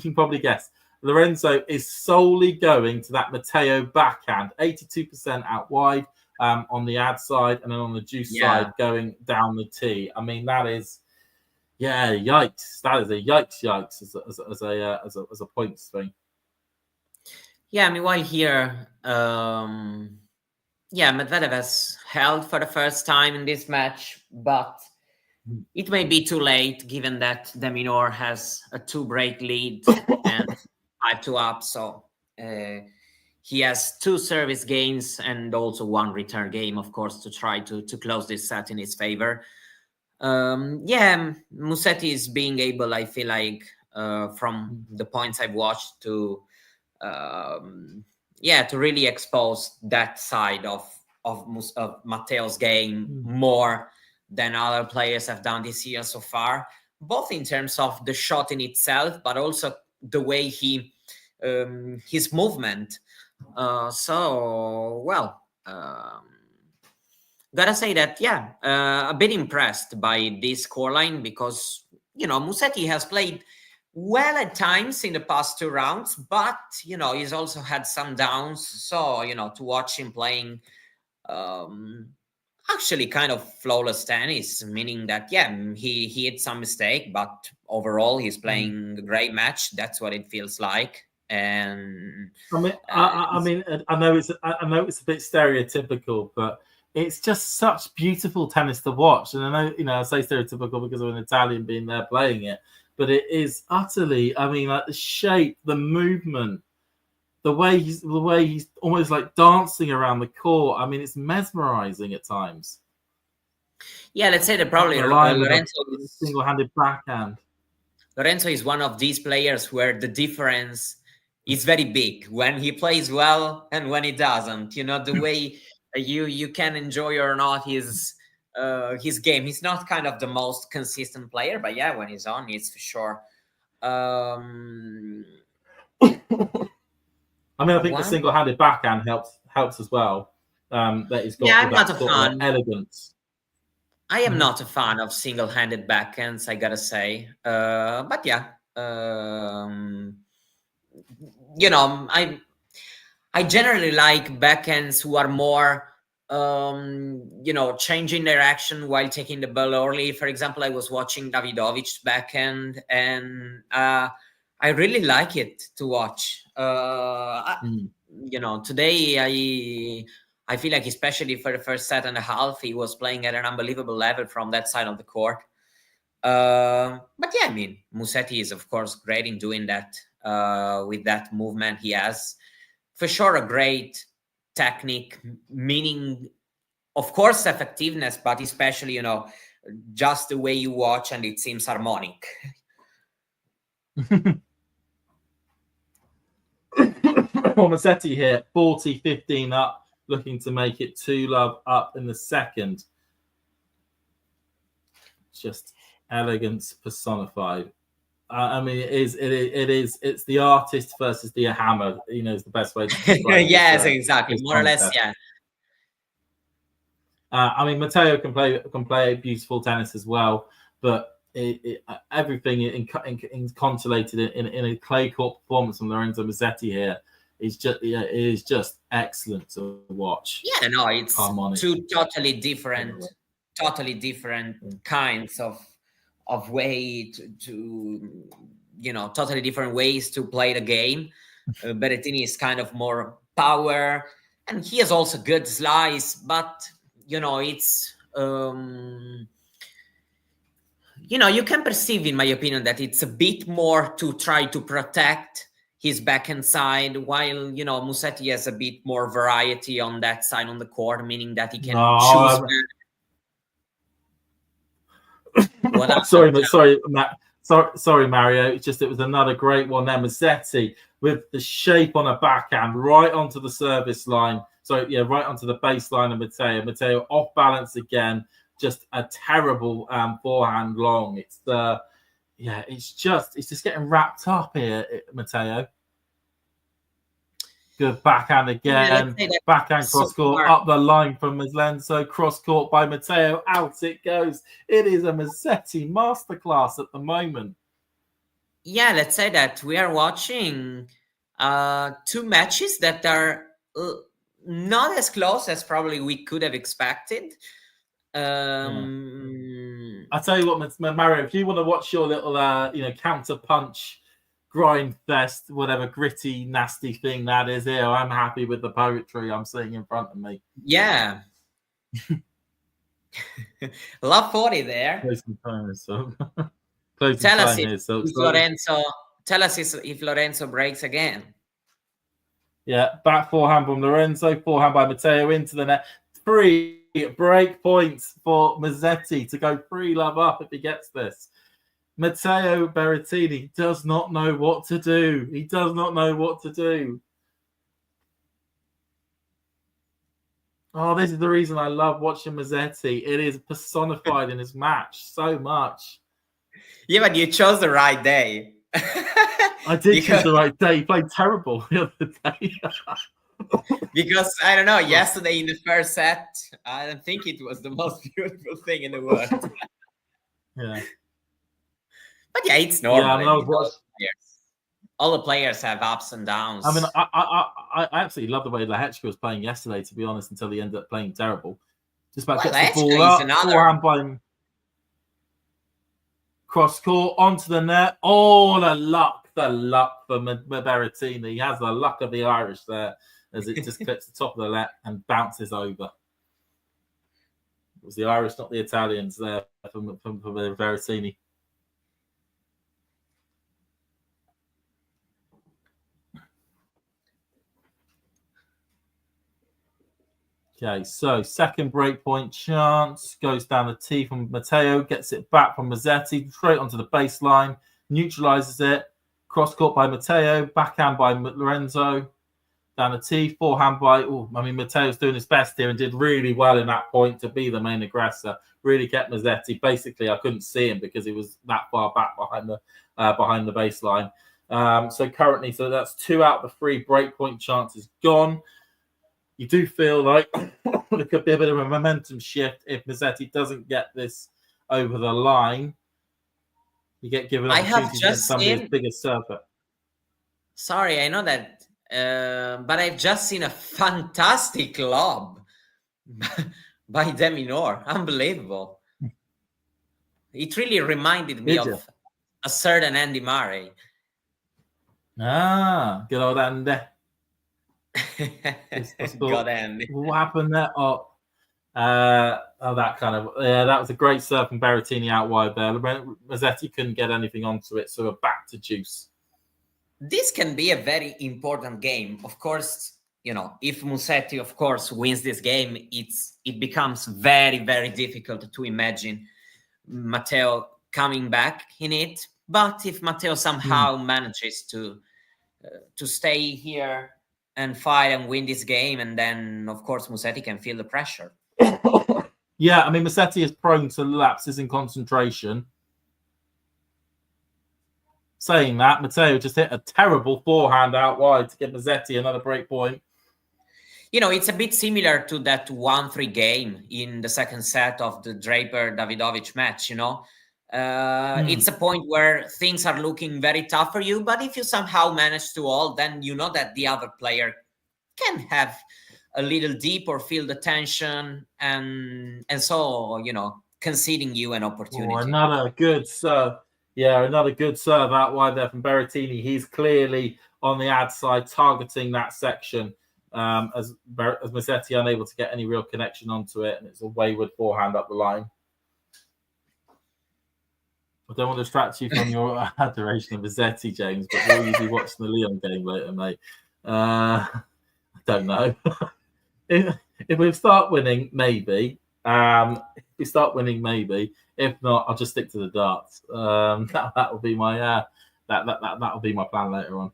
can probably guess, Lorenzo is solely going to that Matteo backhand, 82% out wide on the ad side, and then on the juice side going down the tee. I mean, that is, yikes. That is a yikes as a points thing. Yeah, meanwhile here, Medvedev has held for the first time in this match, but it may be too late given that de Minaur has a 2-break lead and 5-2 up. So he has 2 service gains and also 1 return game, of course, to try to close this set in his favor. Musetti is being able, I feel like, from the points I've watched, to really expose that side of Matteo's game more than other players have done this year so far, both in terms of the shot in itself, but also the way his movement. Gotta say that, a bit impressed by this scoreline, because, Musetti has played well at times in the past 2 rounds, but, he's also had some downs. So, to watch him playing actually kind of flawless tennis, meaning that, he hit some mistake, but overall he's playing a great match. That's what it feels like. And I know it's a bit stereotypical, but it's just such beautiful tennis to watch. And I know, I say stereotypical because of an Italian being there playing it, but it is utterly, like the shape, the movement, the way he's almost like dancing around the court. I mean, it's mesmerizing at times. Yeah, let's say that probably Lorenzo is single-handed backhand. Lorenzo is one of these players where the difference is very big when he plays well and when he doesn't. The way you can enjoy or not his game. He's not kind of the most consistent player, but when he's on, it's for sure. I think the single-handed backhand helps as well. That he's got I'm not a sort fan. Of elegance. I am not a fan of single-handed backhands, I gotta say. But I generally like backhands who are more, changing direction while taking the ball early. For example, I was watching Davidovic's backhand, and I really like it to watch. Today I feel like, especially for the first set and a half, he was playing at an unbelievable level from that side of the court. Musetti is, of course, great in doing that with that movement he has. For sure, a great technique, meaning, of course, effectiveness, but especially, just the way you watch and it seems harmonic. Musetti here, 40-15 up, looking to make it 2-love up in the second. Just elegance personified. It's the artist versus the hammer, is the best way to describe it. Yes, exactly. More or less, yeah. Matteo can play beautiful tennis as well, but everything encapsulated in a clay court performance from Lorenzo Musetti here is just excellent to watch. Yeah, no, it's Harmonic. two totally different kinds of way to totally different ways to play the game. Berrettini is kind of more power, and he has also good slice, but it's you can perceive, in my opinion, that it's a bit more to try to protect his backhand side, while Musetti has a bit more variety on that side on the court, meaning that he can choose. Sorry, Matt. Sorry, Mario. It's just it was another great one there. Musetti with the shape on a backhand right onto the service line. So yeah, right onto the baseline of Matteo. Matteo off balance again. Just a terrible forehand long. It's just getting wrapped up here, Matteo. Good backhand again. Backhand cross court up the line from Lorenzo. Cross court by Matteo. Out it goes. It is a Musetti masterclass at the moment. Yeah, let's say that we are watching two matches that are not as close as probably we could have expected. I'll tell you what, Mario, if you want to watch your little counter punch grind fest, whatever gritty nasty thing that is here, I'm happy with the poetry I'm seeing in front of me. Yeah. Love 40 there. Tell us if Lorenzo breaks again. Yeah, back forehand from Lorenzo, forehand by Matteo into the net. 3 break points for Musetti to go 3-love up if he gets this. Matteo Berrettini does not know what to do. He does not know what to do. Oh, this is the reason I love watching Musetti. It is personified in his match so much. Yeah, but you chose the right day. I did choose the right day. He played terrible the other day. Because, I don't know, yesterday in the first set, I don't think it was the most beautiful thing in the world. Yeah. But yeah, it's normal. Yeah, all the players have ups and downs. I mean, I absolutely love the way Lehechka was playing yesterday, to be honest, until he ended up playing terrible. Just about gets the ball up, forehand by him. Cross court, onto the net. Oh, the luck for Berrettini. He has the luck of the Irish there as it just clips the top of the net and bounces over. It was the Irish, not the Italians there for Berrettini. Okay, so second breakpoint chance goes down the tee from Matteo, gets it back from Musetti, straight onto the baseline, neutralizes it, cross court by Matteo, backhand by Lorenzo, down the tee, forehand by, Matteo's doing his best here and did really well in that point to be the main aggressor, really kept Musetti. Basically, I couldn't see him because he was that far back behind the baseline. So currently, that's 2 out of the 3 breakpoint chances gone. You do feel like there could be a bit of a momentum shift if Musetti doesn't get this over the line. You get given opportunity against somebody's biggest server. Sorry, I know that, but I've just seen a fantastic lob by Deminor. Unbelievable. It really reminded me of a certain Andy Murray. Ah, good old Andy. God, Andy. What happened there? That kind of that was a great serve from Berrettini out wide there. Musetti couldn't get anything onto it, so we're back to juice. This can be a very important game. Of course, if Musetti, of course, wins this game, it becomes very, very difficult to imagine Matteo coming back in it. But if Matteo somehow manages to stay here and fight and win this game, and then, of course, Musetti can feel the pressure. Yeah, I mean, Musetti is prone to lapses in concentration. Saying that, Matteo just hit a terrible forehand out wide to give Musetti another break point. It's a bit similar to that 1-3 game in the second set of the Draper-Davidovich match, It's a point where things are looking very tough for you, but if you somehow manage to hold, then you know that the other player can have a little deep or feel the tension, and so, you know, conceding you an opportunity. Oh, another good serve. Yeah, another good serve out wide there from Berrettini. He's clearly on the ad side, targeting that section, as Musetti unable to get any real connection onto it, and it's a wayward forehand up the line. I don't want to distract you from your adoration of Musetti, James, but will you be watching the Lyon game later, mate? I don't know. if we start winning, maybe. If we start winning, maybe. If not, I'll just stick to the darts. That will be my that will be my plan later on.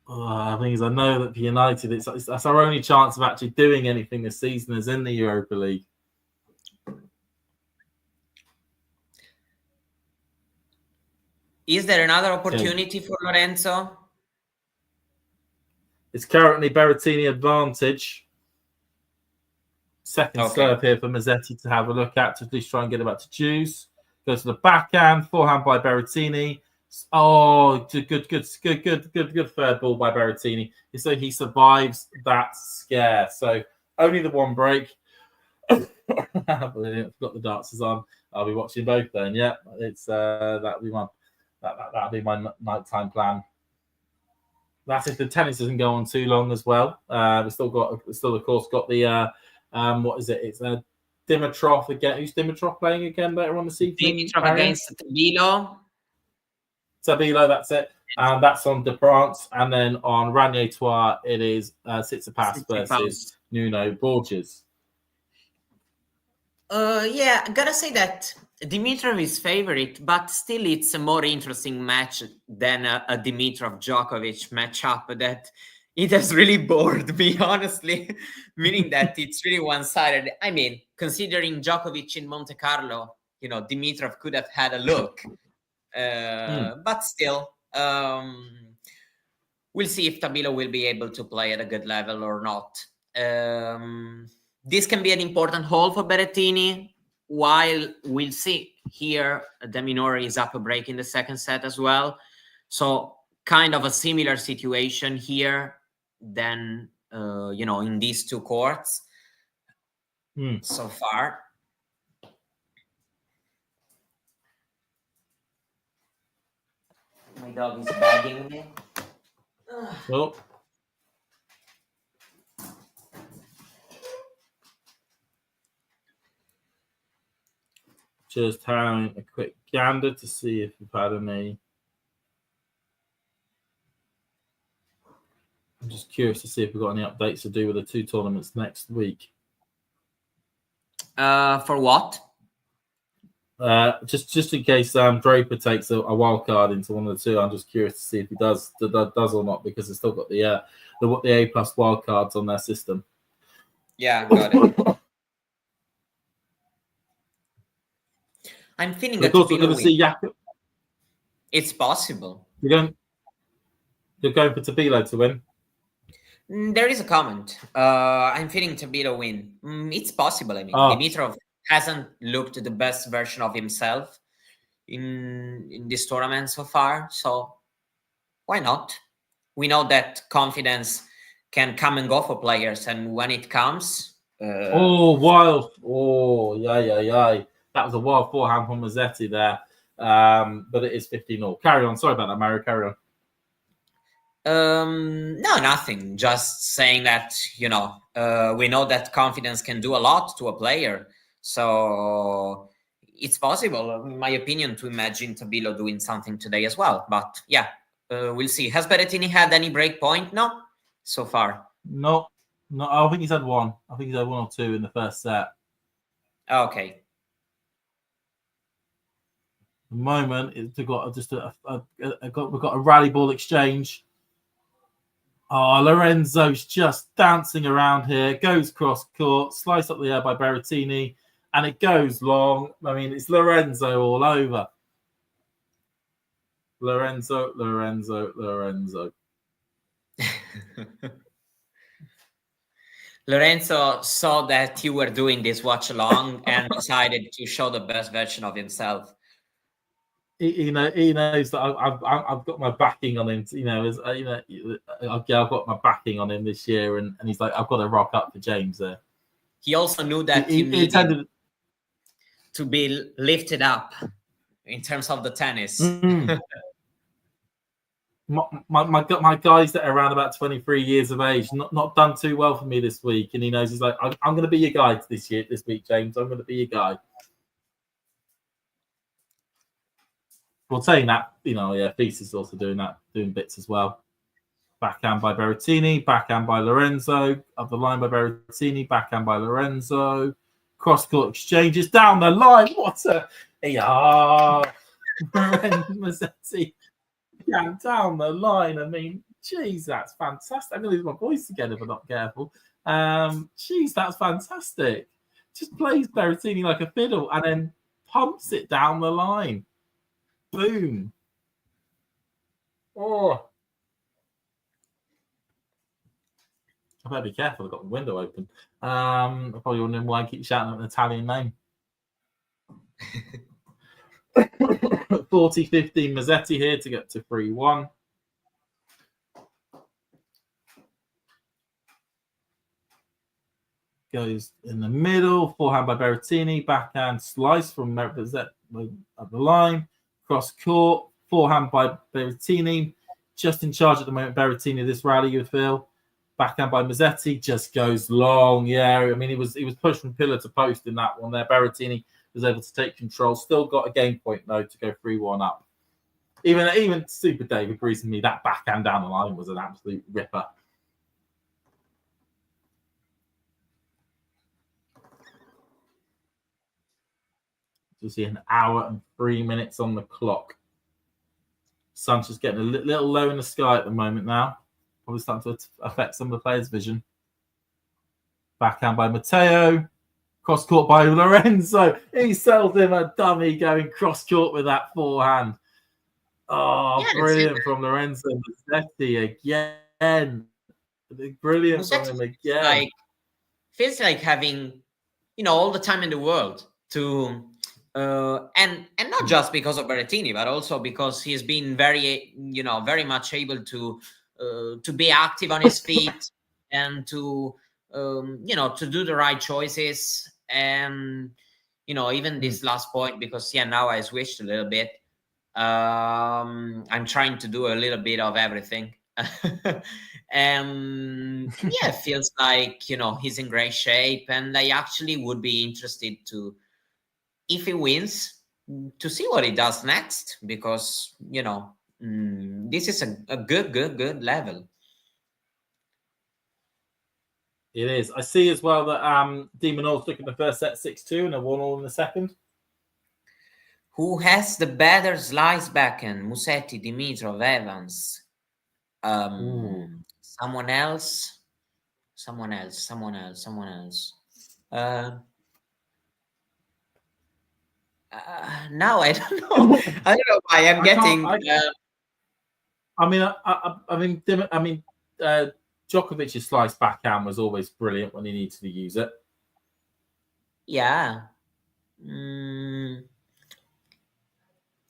The thing is, I know that for United, that's our only chance of actually doing anything this season is in the Europa League. Is there another opportunity for Lorenzo? It's currently Berrettini advantage. Second serve here for Musetti to have a look at, to at least try and get it back to Juice. Goes to the backhand, forehand by Berrettini. Oh, good third ball by Berrettini. So he survives that scare. So only the one break. I forgot the darts is on. I'll be watching both then. Yeah, it's that'll be my nighttime plan. That's if the tennis doesn't go on too long as well. We've still of course got the what is it? It's Dimitrov again. Who's Dimitrov playing again later on this evening? Dimitrov against Tabilo. Tabilo, that's it. And that's on De France. And then on Ragné-Toir, it is Tsitsipas versus Nuno Borges. Yeah, I gotta say that Dimitrov is favorite, but still it's a more interesting match than a Dimitrov-Djokovic matchup that it has really bored me, honestly, meaning that it's really one-sided. I mean, considering Djokovic in Monte Carlo, you know, Dimitrov could have had a look. But still, we'll see if Tabilo will be able to play at a good level or not. This can be an important hole for Berrettini, while we'll see here De Minaur is up a break in the second set as well. So kind of a similar situation here than, you know, in these two courts so far. My dog is begging me. Oh. Just having a quick gander to see if we've had any. I'm just curious to see if we've got any updates to do with the two tournaments next week. For what? Just in case Draper takes a wild card into one of the two, I'm just curious to see if he does or not, because it's still got the A plus wild cards on their system. Yeah, got it. I'm feeling that we're going to see Jakob. It's possible. You're going for Tabilo to win. There is a comment. I'm feeling Tabilo win. It's possible. I mean, Dimitrov hasn't looked the best version of himself in this tournament so far, so why not? We know that confidence can come and go for players, and when it comes, wild! Oh, yeah. That was a wild forehand from Musetti there, but it is 15-0. Carry on. Sorry about that, Mario. Carry on. No, nothing. Just saying that, you know, we know that confidence can do a lot to a player. So it's possible, in my opinion, to imagine Tabilo doing something today as well. But yeah, we'll see. Has Berrettini had any break point? No, so far. No. I think he's had one. I think he's had one or two in the first set. Okay. At the moment, we've got a rally ball exchange. Oh, Lorenzo's just dancing around here. Goes cross court, sliced up the air by Berrettini, and it goes long. I mean, it's Lorenzo all over. Lorenzo. Lorenzo saw that you were doing this watch along and decided to show the best version of himself. He knows that I've got my backing on him. I've got my backing on him this year, and he's like, I've got to rock up for James there. He also knew that you needed to be lifted up in terms of the tennis. My guys that are around about 23 years of age, not done too well for me this week, and he knows, he's like, I'm going to be your guy this week, James. I'm going to be your guy. Well, saying that, Feast is also doing bits as well. Backhand by Berrettini, backhand by Lorenzo, up the line by Berrettini, backhand by Lorenzo, cross-court exchanges down the line. What a Musetti down the line. I mean, geez, that's fantastic. I'm going to lose my voice again if I'm not careful. Geez, that's fantastic. Just plays Berrettini like a fiddle and then pumps it down the line. Boom. Oh. I better be careful. I've got the window open. I'm probably wondering why I keep shouting an Italian name. 40-15 Musetti here to get to 3-1. Goes in the middle. Forehand by Berrettini. Backhand slice from Musetti up the line. Cross court. Forehand by Berrettini. Just in charge at the moment, Berrettini, this rally, you would feel. Backhand by Musetti just goes long. Yeah, I mean, he was pushed from pillar to post in that one there. Berrettini was able to take control. Still got a game point, though, to go 3-1 up. Even Super Dave agrees with me, that backhand down the line was an absolute ripper. You see an hour and 3 minutes on the clock. Sun's just getting a little low in the sky at the moment now. Probably starting to affect some of the players' vision. Backhand by Matteo. Cross court by Lorenzo. He sells him a dummy going cross court with that forehand. Oh, yeah, brilliant from Lorenzo. Musetti again. Brilliant Musetti from him again. Feels like having, all the time in the world to, and not just because of Berrettini, but also because he's been very much able to be active on his feet and to do the right choices. And even this last point, because now I switched a little bit. I'm trying to do a little bit of everything. And it feels like he's in great shape, and I actually would be interested to, if he wins, to see what he does next, because this is a good level. It is. I see as well that Demonor took in the first set 6-2 and a 1-1 in the second. Who has the better slice backhand? Musetti, Dimitrov, Evans. Someone else. Now I don't know. I don't know why I'm getting. Djokovic's slice backhand was always brilliant when he needed to use it. Yeah.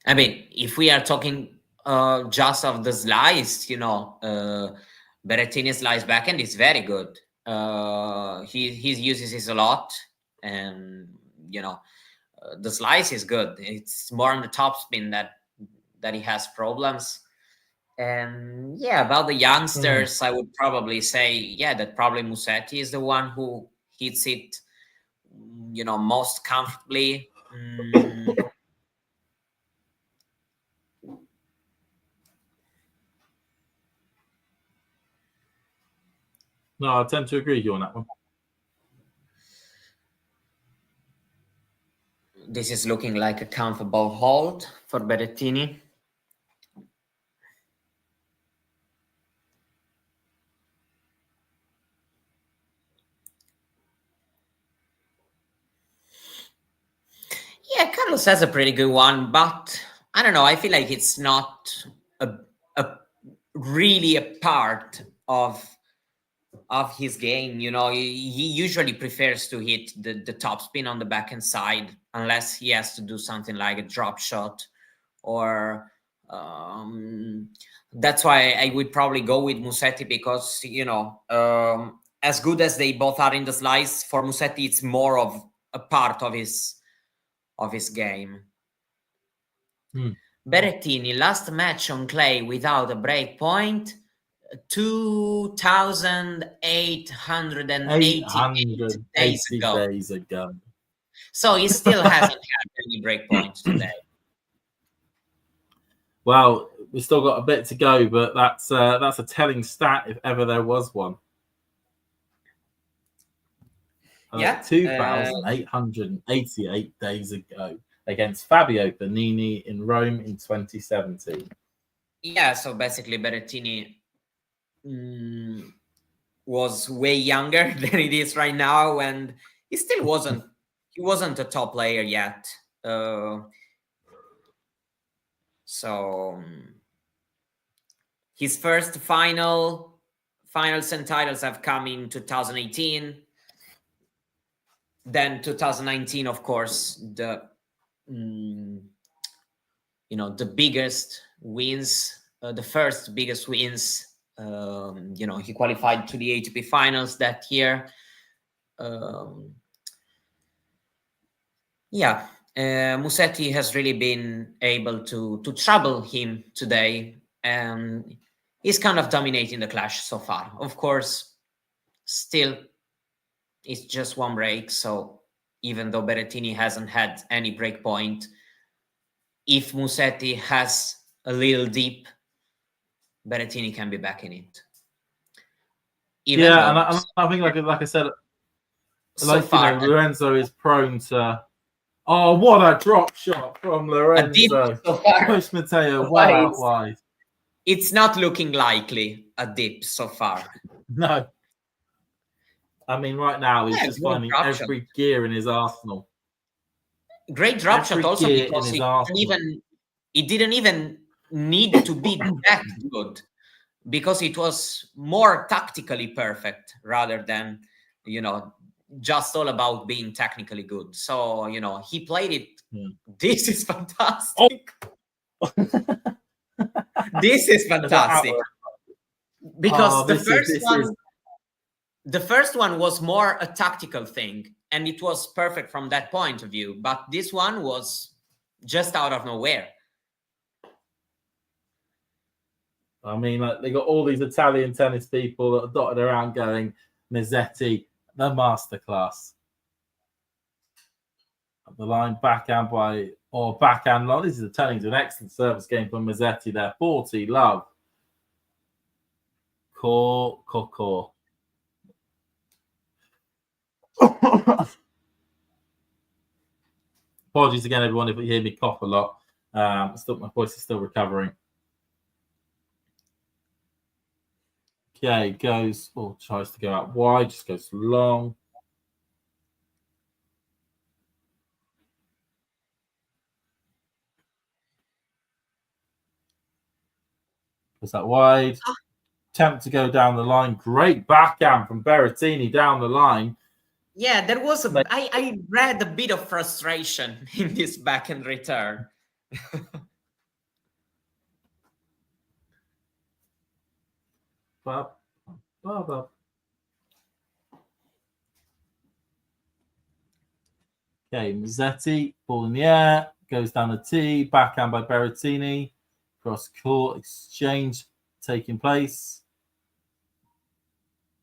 I mean, if we are talking just of the slice, Berrettini's slice backhand is very good. He uses it a lot, and the slice is good. It's more on the topspin that he has problems. And about the youngsters, I would probably say, that probably Musetti is the one who hits it, most comfortably. No, I tend to agree with you on that one. This is looking like a comfortable hold for Berrettini. Yeah, Carlos has a pretty good one, but I don't know. I feel like it's not really a part of of his game. You know, he usually prefers to hit the top spin on the backhand side, unless he has to do something like a drop shot, or that's why I would probably go with Musetti, because, you know, as good as they both are in the slice, for Musetti it's more of a part of his game. Berrettini, last match on clay without a break point, 2,888 days ago. So he still hasn't had any break points today. Well, we've still got a bit to go, but that's a telling stat if ever there was one. Yeah, 2,888 days ago against Fabio Bernini in Rome in 2017. Yeah, so basically Berrettini was way younger than it is right now, and he still wasn't a top player yet. So his first finals and titles have come in 2018. Then 2019, of course, the biggest wins, the first biggest wins. He qualified to the ATP finals that year. Musetti has really been able to trouble him today, and he's kind of dominating the clash so far. Of course, still, it's just one break, so even though Berrettini hasn't had any break point, if Musetti has a little deep, Berrettini can be back in it. And I think, like I said, Lorenzo is prone to. Oh, what a drop shot from Lorenzo! Push Matteo well out wide. It's not looking likely a dip so far. No. I mean, right now he's just finding every gear in his arsenal. Great drop shot also, because he didn't even need to be that good, because it was more tactically perfect rather than, just all about being technically good. So, he played it. This is fantastic. Oh. This is fantastic. Because the first one was more a tactical thing, and it was perfect from that point of view. But this one was just out of nowhere. I mean, they got all these Italian tennis people that are dotted around going, Musetti, the masterclass. Up the line, backhand line. This is turning to an excellent service game from Musetti there. 40, love. Core. Apologies again, everyone, if you hear me cough a lot. My voice is still recovering. Okay, tries to go out wide, just goes long. Goes that wide. Attempt to go down the line. Great backhand from Berrettini down the line. Yeah, there was I read a bit of frustration in this backhand return. Okay, Musetti, ball in the air, goes down the tee, backhand by Berrettini, cross court, exchange taking place.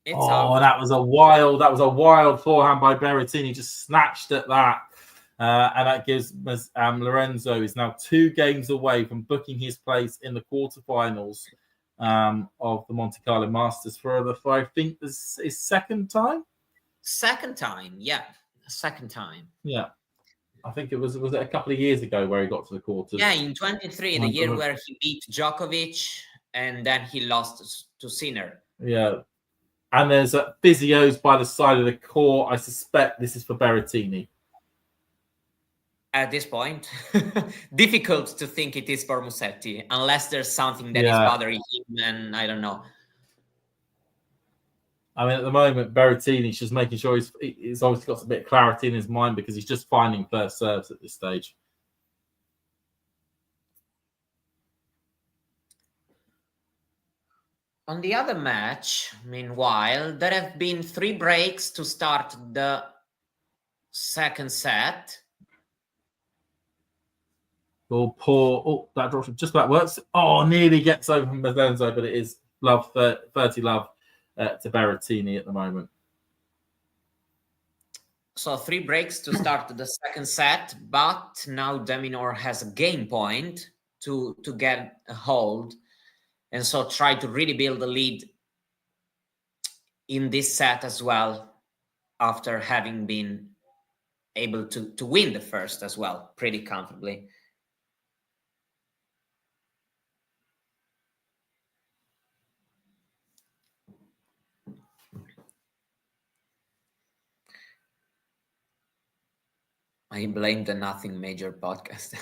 That was a wild forehand by Berrettini, just snatched at that. And that gives Lorenzo is now 2 games away from booking his place in the quarterfinals of the Monte Carlo Masters for I think this is second time. Second time. Yeah, I think it was it a couple of years ago where he got to the quarters. Yeah, in 23, the year where he beat Djokovic and then he lost to Sinner. Yeah, and there's physios by the side of the court. I suspect this is for Berrettini. At this point, difficult to think it is for Musetti, unless there's something that is bothering him, and I don't know. I mean, at the moment, Berrettini's just making sure he's obviously got a bit of clarity in his mind because he's just finding first serves at this stage. On the other match, meanwhile, there have been 3 breaks to start the second set. Oh, poor. Oh, that drop just about works. Oh, nearly gets over from Lorenzo, but it is 30 love to Berrettini at the moment. So 3 breaks to start the second set, but now de Minaur has a game point to get a hold, and so try to really build a lead in this set as well, after having been able to win the first as well pretty comfortably. I blame the Nothing Major podcast.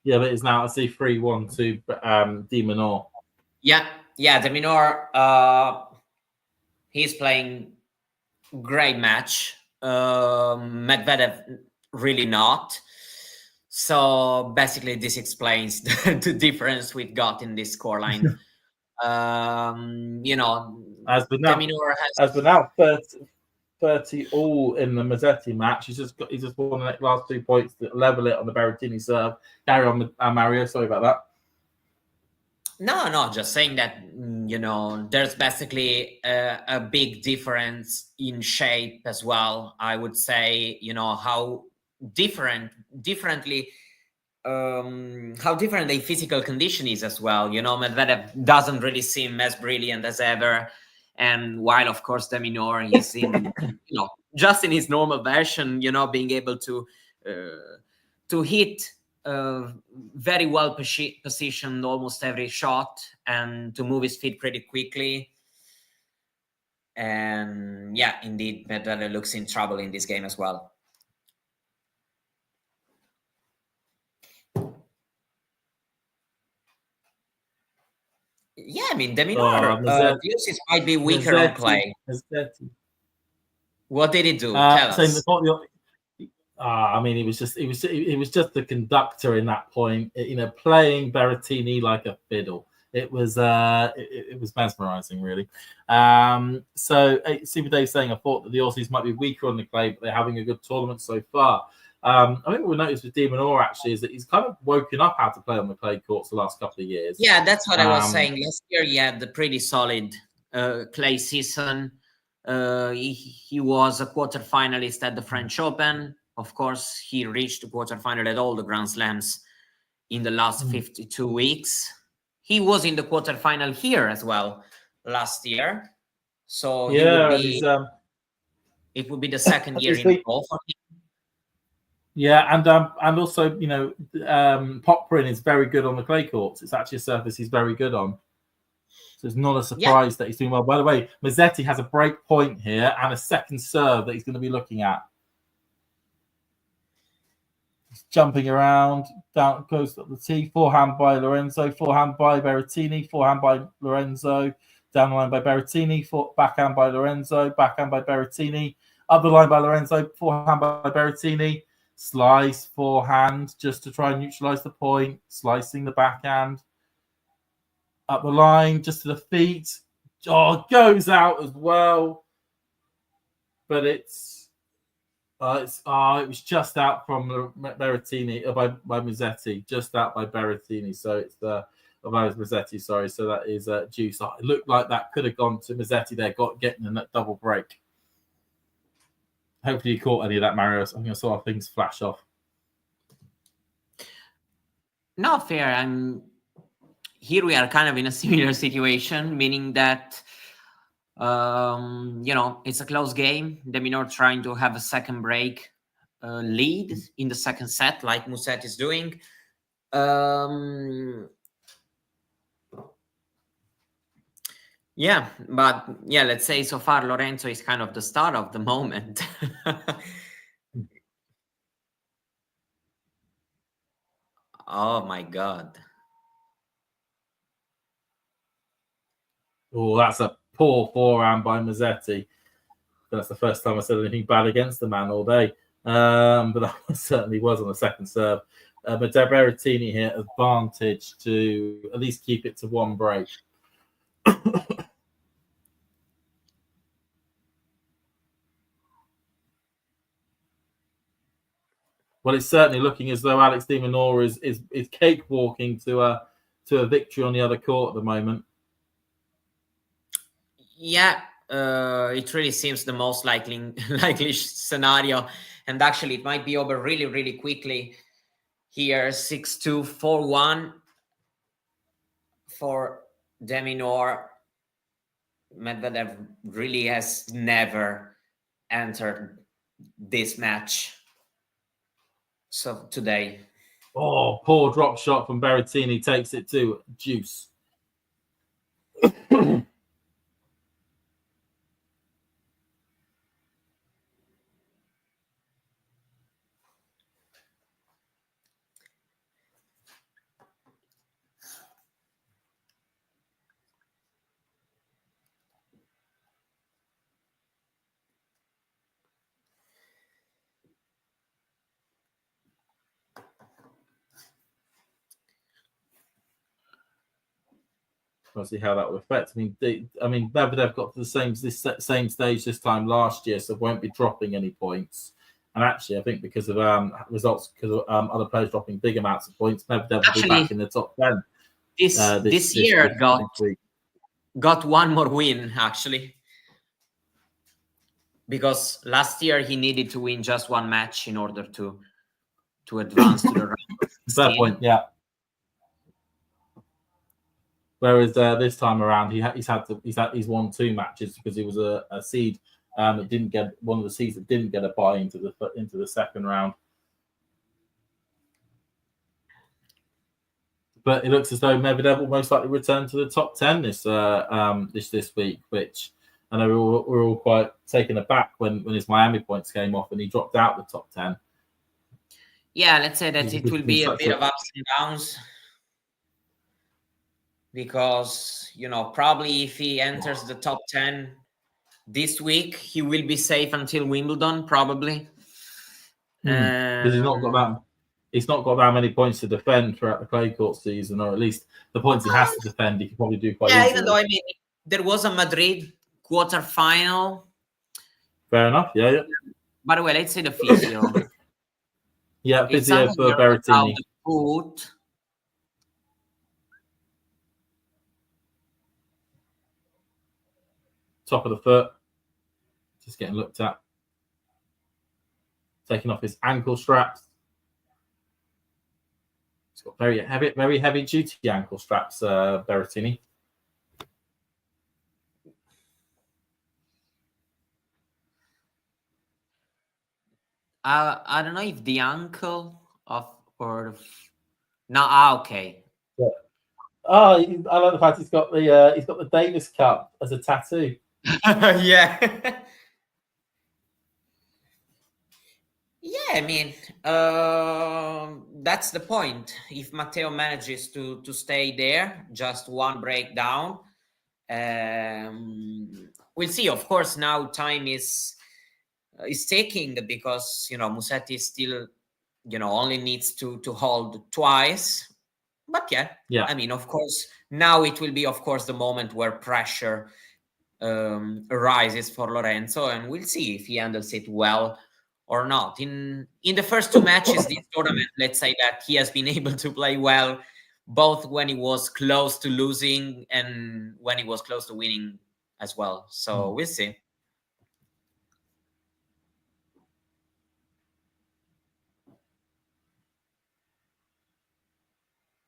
Yeah, but it's now, I see 3-1 to de Minaur. Yeah, de Minaur, he's playing great match. Medvedev really not. So basically, this explains the difference we've got in this scoreline. As for now, 30 all in the Musetti match. He's just won the last 2 points to level it on the Berrettini serve. Carry on with Mario. Sorry about that. No, just saying that, there's basically a big difference in shape as well. I would say, how differently how different the physical condition is as well. Medvedev doesn't really seem as brilliant as ever. And while, of course, de Minaur is in, just in his normal version, being able to hit very well positioned almost every shot and to move his feet pretty quickly. And yeah, indeed, Medvedev looks in trouble in this game as well. Yeah, I mean, de Minaur, might be weaker on clay. What did he do? Tell us. I mean, it was just the conductor in that point. Playing Berrettini like a fiddle. It was mesmerizing, really. So Super Dave saying, I thought that the Aussies might be weaker on the clay, but they're having a good tournament so far. I think what we noticed with de Minaur actually is that he's kind of woken up how to play on the clay courts the last couple of years. Yeah, that's what I was saying. Last year he had a pretty solid clay season. He was a quarterfinalist at the French Open. Of course, he reached the quarterfinal at all the Grand Slams in the last 52 weeks. He was in the quarterfinal here as well last year. So it would be the second year in a row for him. Yeah, and also, Popperin is very good on the clay courts. It's actually a surface he's very good on. So it's not a surprise that he's doing well. By the way, Musetti has a break point here and a second serve that he's going to be looking at. He's jumping around, down goes up the tee, forehand by Lorenzo, forehand by Berrettini, forehand by Lorenzo, down the line by Berrettini, backhand by Lorenzo, backhand by Berrettini, up the line by Lorenzo, forehand by Berrettini. Slice forehand just to try and neutralize the point, slicing the backhand. Up the line, just to the feet. Oh, goes out as well. But it was just out from Berrettini, by Musetti, just out by Berrettini. So it's Musetti, sorry. So that is juice. It looked like that could have gone to Musetti there, getting in that double break. Hopefully you caught any of that, Mario. I think I saw things flash off. Not fair. Here we are kind of in a similar situation, meaning that, it's a close game. De Minaur trying to have a second break lead in the second set, like Musetti is doing. Yeah, but yeah, let's say so far Lorenzo is kind of the star of the moment. Oh my God. Oh, that's a poor forehand by Musetti. That's the first time I said anything bad against the man all day. But that certainly was on the second serve. Matteo Berrettini here, advantage to at least keep it to one break. Well, it's certainly looking as though Alex de Minaur is cakewalking to a victory on the other court at the moment. Yeah, it really seems the most likely scenario, and actually it might be over really, really quickly here. 6-2, 4-1 for de Minaur. Medvedev really has never entered this match. So today. Oh, poor drop shot from Berrettini takes it to deuce. We'll see how that will affect. I mean, Medvedev got to the same stage this time last year, so won't be dropping any points. And actually, I think because of results, because of other players dropping big amounts of points, Medvedev will be back in the top 10. This year got one more win actually, because last year he needed to win just one match in order to advance to the round of 16. Fair point, yeah. Whereas this time around, he's won 2 matches because he was a seed. It didn't get one of the seeds that didn't get a bye into the second round. But it looks as though Medvedev will most likely return to the top 10 this week, which I know we're all quite taken aback when his Miami points came off and he dropped out the top 10. Yeah, let's say that it will be a bit of ups and downs, because probably if he enters the top 10 this week, he will be safe until Wimbledon, probably. Because he's not got that many points to defend throughout the clay court season, or at least the points he has to defend, he can probably do quite easily. Even though there was a Madrid quarterfinal. Fair enough. Yeah. By the way, let's say the physio. Yeah, physio for Berrettini. Top of the foot, just getting looked at. Taking off his ankle straps. He's got very heavy duty ankle straps, Berrettini. I don't know if the ankle okay. Yeah. Oh, I like the fact he's got the Davis Cup as a tattoo. Yeah. Yeah, I mean, that's the point. If Matteo manages to stay there, just one breakdown, we'll see. Of course, now time is ticking, because Musetti still only needs to hold twice. But yeah, I mean, of course, now it will be, of course, the moment where pressure arises for Lorenzo, and we'll see if he handles it well or not. In the first 2 matches this tournament, let's say that he has been able to play well, both when he was close to losing and when he was close to winning as well. So we'll see.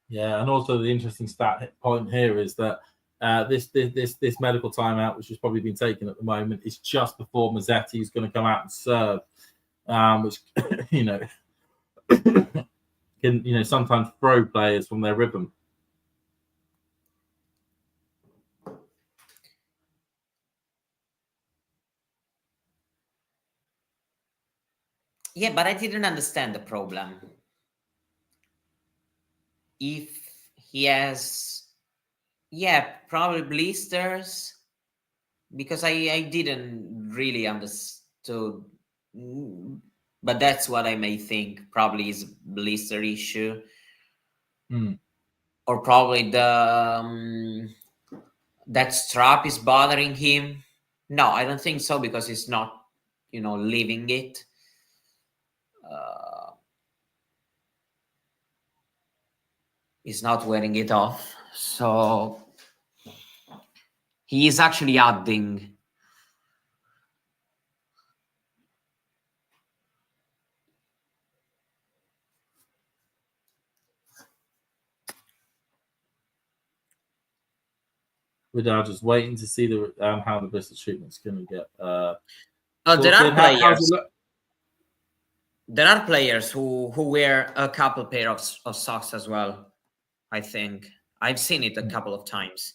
Yeah, and also the interesting stat point here is that this medical timeout, which has probably been taken at the moment, is just before Musetti is going to come out and serve, which can sometimes throw players from their rhythm. Yeah, but I didn't understand the problem. If he has, yeah, probably blisters, because I didn't really understood. But that's what I may think. Probably is a blister issue, or probably that strap is bothering him. No, I don't think so, because he's not, leaving it. He's not wearing it off, so he is actually adding. We're now just waiting to see the how the blister treatment's going to get. There are how's players. it look? There are players who wear a couple pair of socks as well. I think I've seen it a couple of times.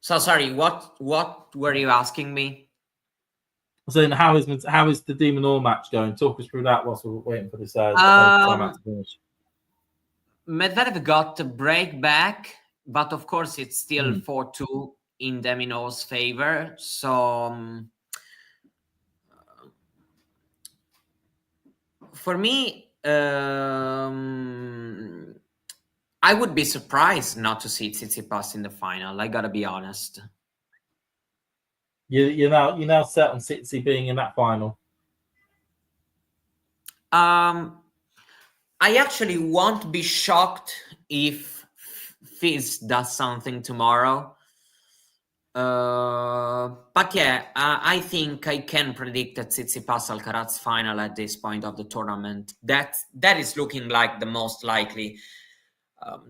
So sorry, what were you asking me? Saying how is the Demon All match going? Talk us through that whilst we're waiting for this timeout to finish. Medvedev got a break back, but of course it's still 4-2 in de Minaur's favor. So for me, I would be surprised not to see Tsitsipas in the final. I gotta be honest. You're now set on Tsitsi being in that final. I actually won't be shocked if Fizz does something tomorrow. But yeah, I think I can predict that Tsitsipas Alcaraz final at this point of the tournament. That is looking like the most likely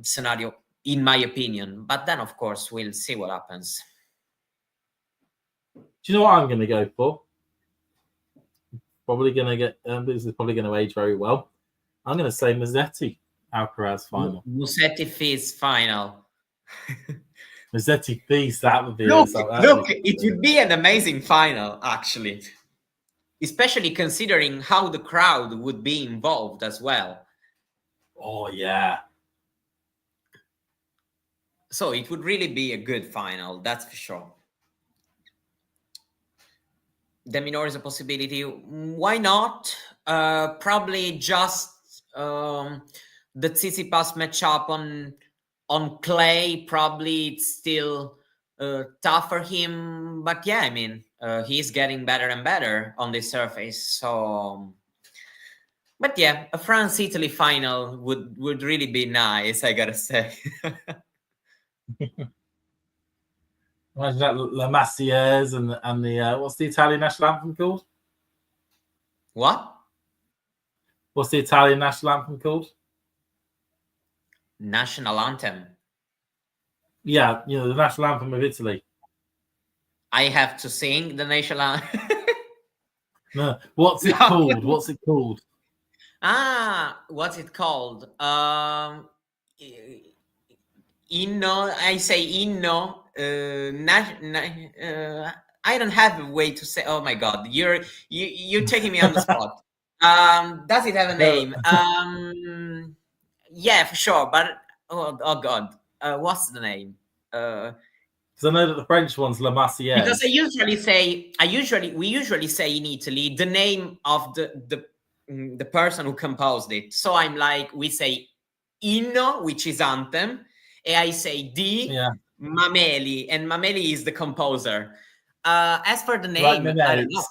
scenario, in my opinion. But then, of course, we'll see what happens. Do you know what I'm going to go for? Probably going to get this is probably going to age very well. I'm going to say Musetti Alcaraz final. Musetti Fizz final. Musetti Fizz, that would be look, it would be an amazing final, actually, especially considering how the crowd would be involved as well. Oh yeah. So it would really be a good final, that's for sure. De Minaur is a possibility. Why not? Probably just the Tsitsipas matchup on clay. Probably it's still tough for him. But yeah, I mean, he's getting better and better on this surface. So, but yeah, a France-Italy final would really be nice, I gotta say. Imagine that, La Marseillaise and the what's the Italian national anthem called? What? What's the Italian national anthem called? National anthem. Yeah, the national anthem of Italy. I have to sing the national anthem. No, what's it called? What's it called? What's it called? Inno. I say inno. I don't have a way to say. Oh my god, you're taking me on the spot. Does it have a name? Yeah, for sure. But oh god, what's the name? Because I know that the French one's La Marseillaise. Because we usually say in Italy the name of the person who composed it. So I'm like, we say inno, which is anthem, and I say Mameli, and Mameli is the composer. As for the name, I don't know.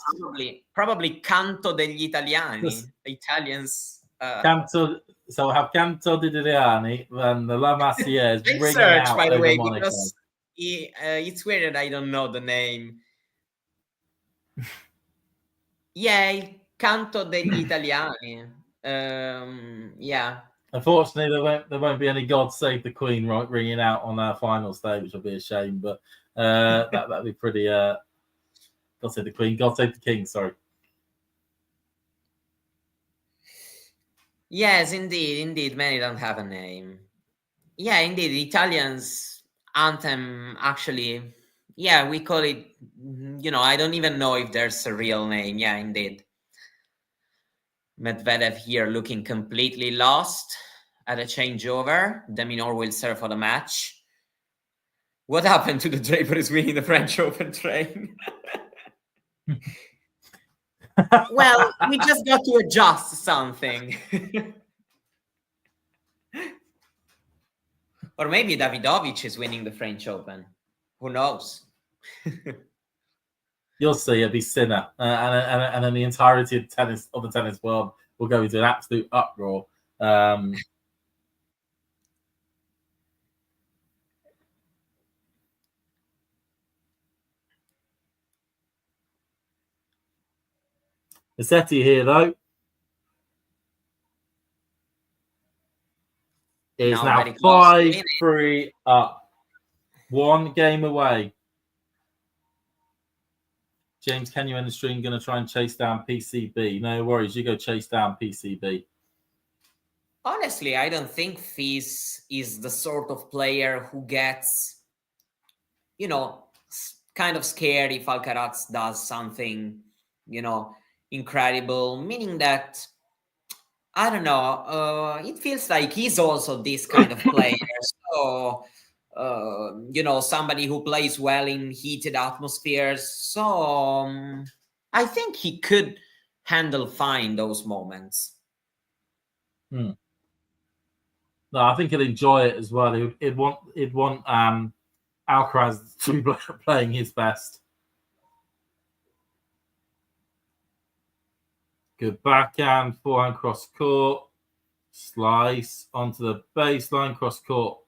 Probably Canto degli Italiani. Italians. Canto. So I have Canto degli Italiani and the La Marseillaise. Research, by the way, because it's weird that I don't know the name. Yeah, Canto degli Italiani. Yeah. Unfortunately, there won't be any "God Save the Queen" ringing out on our final stage, which will be a shame. But that'd be pretty. God Save the Queen, God Save the King. Sorry. Yes, indeed. Many don't have a name. Yeah, indeed. Italians anthem actually Yeah, we call it, I don't even know if there's a real name. Yeah, indeed. Medvedev here looking completely lost at a changeover. De Minaur will serve for the match. What happened to the Draper is winning the French Open train? Well, we just got to adjust something. Or maybe Davidovich is winning the French Open. Who knows? You'll see, it'll be Sinner, and then the entirety of the tennis world will go into an absolute uproar. Musetti here, though, is now 5-3 up. 1 game away. James, can you end the stream? Going to try and chase down PCB. No worries, you go chase down PCB. Honestly, I don't think Fizz is the sort of player who gets, kind of scared if Alcaraz does something, incredible, meaning that, I don't know, it feels like he's also this kind of player. So, somebody who plays well in heated atmospheres. So I think he could handle fine those moments. No, I think he'll enjoy it as well. He'd want Alcaraz to be playing his best. Good backhand, forehand cross court, slice onto the baseline, cross court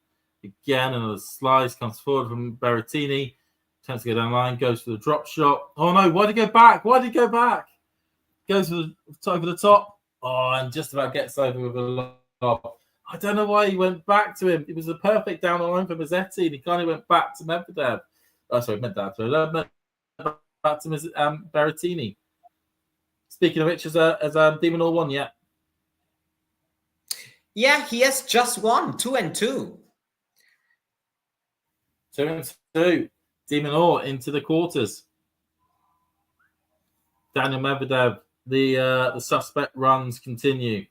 again, another slice comes forward from Berrettini, attempts to go down line, goes for the drop shot. Oh no, why did he go back? Goes for the top. Oh, and just about gets over with a lob. I don't know why he went back to him. It was a perfect down the line for Musetti, and he kind of went back to Medvedev. Back to Berrettini. Speaking of which, has De Minaur won yet? Yeah, he has just won 2-2. 2-2. De Minaur into the quarters. Daniel Medvedev, the suspect runs continue.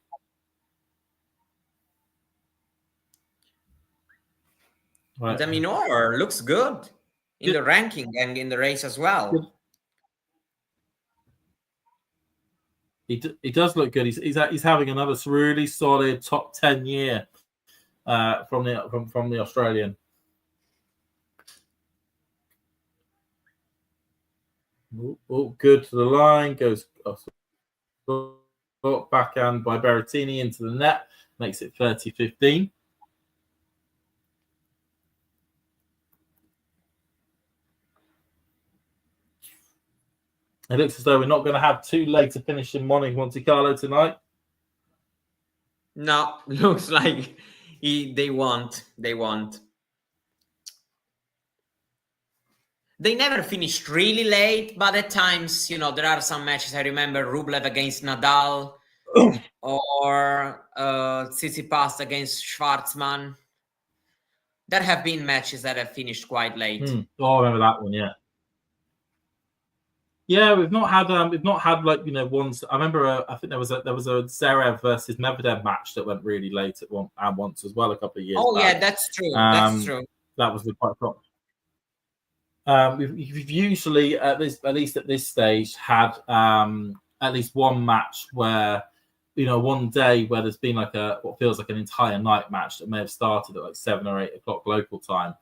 Right. De Minaur looks good in the ranking and in the race as well. He does look good. He's having another really solid top 10 year from the Australian. Good to the line, goes off backhand by Berrettini into the net, makes it 30-15. It looks as though we're not going to have too late a finish in Monte Carlo tonight. No, looks like they won't. They never finished really late, but at times, there are some matches. I remember Rublev against Nadal or Tsitsipas against Schwartzman. There have been matches that have finished quite late. Oh, I remember that one, yeah. Yeah, we've not had ones. I remember I think there was a Zverev versus Medvedev match that went really late at once as well a couple of years back. Yeah, that's true. That's true. That was quite fun. We've usually at least at this stage had at least one match where one day where there's been like what feels like an entire night match that may have started at like 7 or 8 o'clock local time.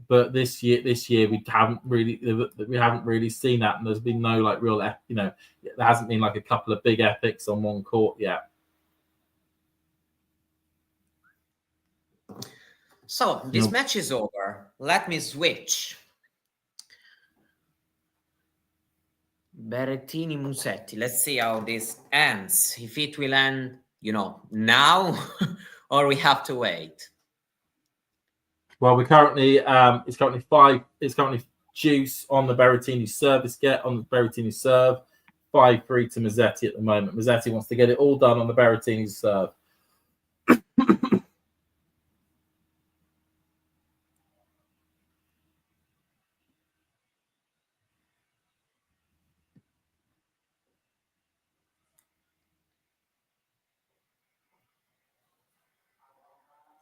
But this year we haven't really seen that, and there's been no like real there hasn't been like a couple of big epics on one court yet. So this match is over. Let me switch. Berrettini Musetti. Let's see how this ends. If it will end, now, or we have to wait. Well, we currently it's currently juice on the Berrettini service on the Berrettini serve, 5-3 to Musetti at the moment. Musetti wants to get it all done on the Berrettini serve.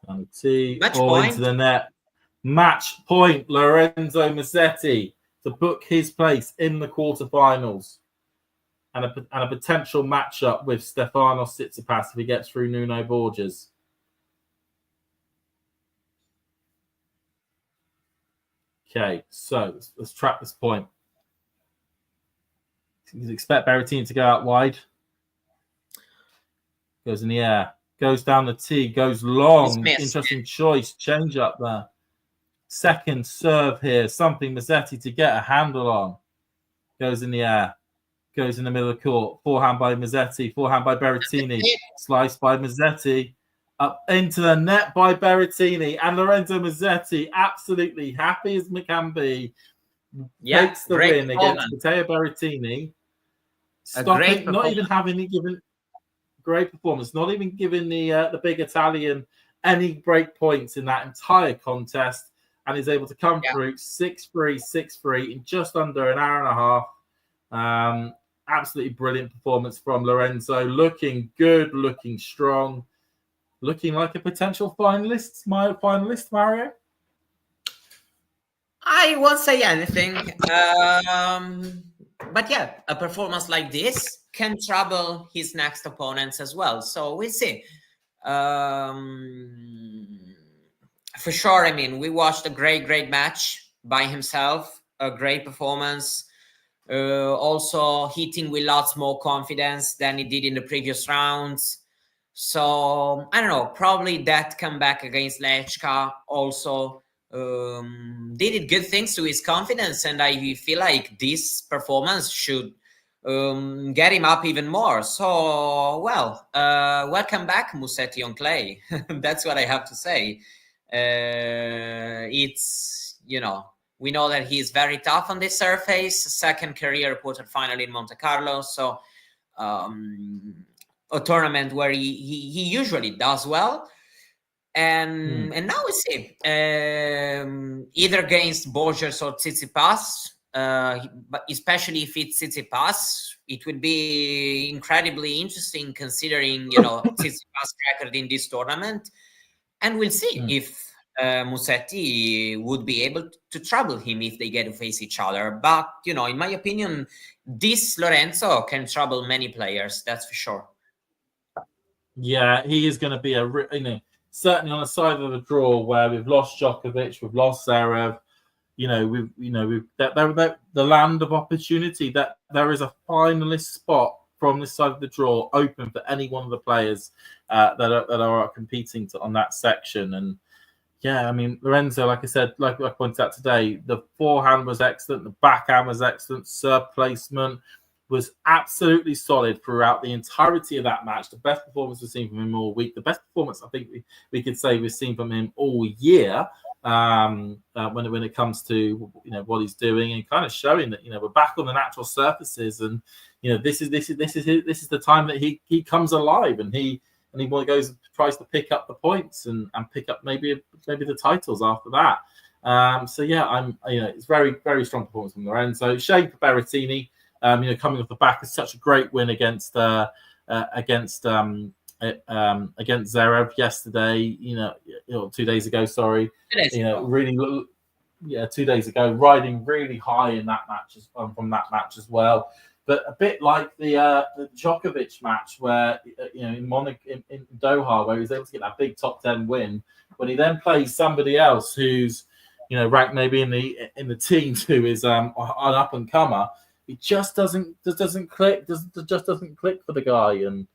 And the tee, Match all point. into the net. Match point, Lorenzo Musetti to book his place in the quarterfinals. And a potential matchup with Stefanos Tsitsipas if he gets through Nuno Borges. Okay, so let's track this point. You expect Berrettini to go out wide. Goes in the air. Goes down the tee. Goes long. Interesting choice. Change up there. Second serve here. Something Musetti to get a handle on. Goes in the air. Goes in the middle of the court. Forehand by Musetti. Forehand by Berrettini. Slice by Musetti. Up into the net by Berrettini. And Lorenzo Musetti, absolutely happy as can be, takes the win against Matteo Berrettini. Stopping, not even having given great performance, not even giving the big Italian any break points in that entire contest, and is able to come through 6-3, 6-3 in just under an hour and a half. Absolutely brilliant performance from Lorenzo. Looking good, looking strong, looking like a potential finalist, Mario. I won't say anything. But yeah, a performance like this can trouble his next opponents as well. So we'll see. For sure, I mean, we watched a great match by himself, a great performance. Also hitting with lots more confidence than he did in the previous rounds. So, I don't know, probably that comeback against Lechka also did good things to his confidence, and I feel like this performance should get him up even more. So, welcome back, Musetti on clay. That's what I have to say. It's, we know that he's very tough on this surface. Second career quarterfinal in Monte Carlo, so a tournament where he usually does well. And now we see either against Borges or Tsitsipas, but especially if it's Tsitsipas, it would be incredibly interesting considering Tsitsipas' record in this tournament, and we'll see if Musetti would be able to trouble him if they get to face each other. But in my opinion, this Lorenzo can trouble many players. That's for sure. Yeah, he is going to be certainly on the side of the draw where we've lost Djokovic, we've lost Zverev. We've the land of opportunity. That there is a finalist spot from this side of the draw open for any one of the players that are competing on that section. And yeah, I mean, Lorenzo, like I said, like I pointed out today, the forehand was excellent, the backhand was excellent, serve placement was absolutely solid throughout the entirety of that match. The best performance we've seen from him all week. The best performance I think we could say we've seen from him all year. When it comes to what he's doing and kind of showing that we're back on the natural surfaces, and this is the time that he comes alive, and he goes and tries to pick up the points and pick up maybe the titles after that. So yeah, it's very, very strong performance from Lorenzo. Shame for Berrettini. Coming off the back of such a great win against Zverev yesterday. 2 days ago. Sorry, 2 days ago, riding really high in that match from that match as well. But a bit like the Djokovic match, where in Doha, where he was able to get that big top 10 win, when he then plays somebody else who's ranked maybe in the teens, who is an up and comer. It just doesn't click. Doesn't click for the guy, and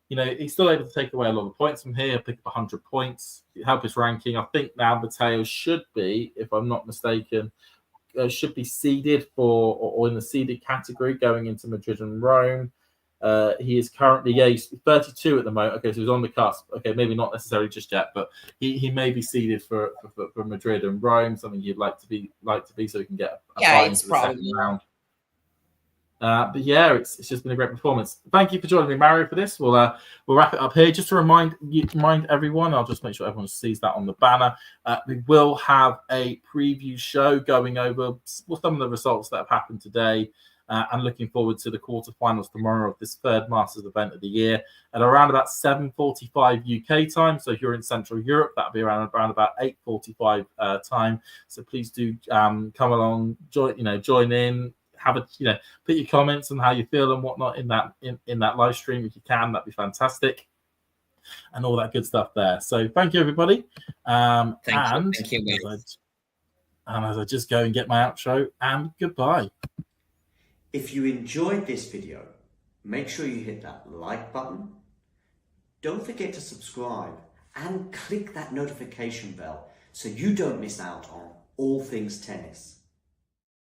he's still able to take away a lot of points from here. Pick up 100 points, help his ranking. I think now Matteo should be, if I'm not mistaken, should be seeded or in the seeded category going into Madrid and Rome. He is currently he's 32 at the moment. Okay, so he's on the cusp. Okay, maybe not necessarily just yet, but he may be seeded for Madrid and Rome. Something you'd like to be so he can get a fight into the second round. But yeah, it's just been a great performance. Thank you for joining me, Mario, for this. We'll wrap it up here. Just to remind everyone, I'll just make sure everyone sees that on the banner. We will have a preview show going over some of the results that have happened today. and looking forward to the quarterfinals tomorrow of this third Masters event of the year at around about 7:45 UK time. So if you're in Central Europe, that'll be around about 8:45 time. So please do come along, join in, have a put your comments on how you feel and whatnot in that live stream if you can. That'd be fantastic, and all that good stuff there. So thank you, everybody. Thank you, guys. As I just go and get my outro, and goodbye. If you enjoyed this video, make sure you hit that like button. Don't forget to subscribe and click that notification bell so you don't miss out on all things tennis.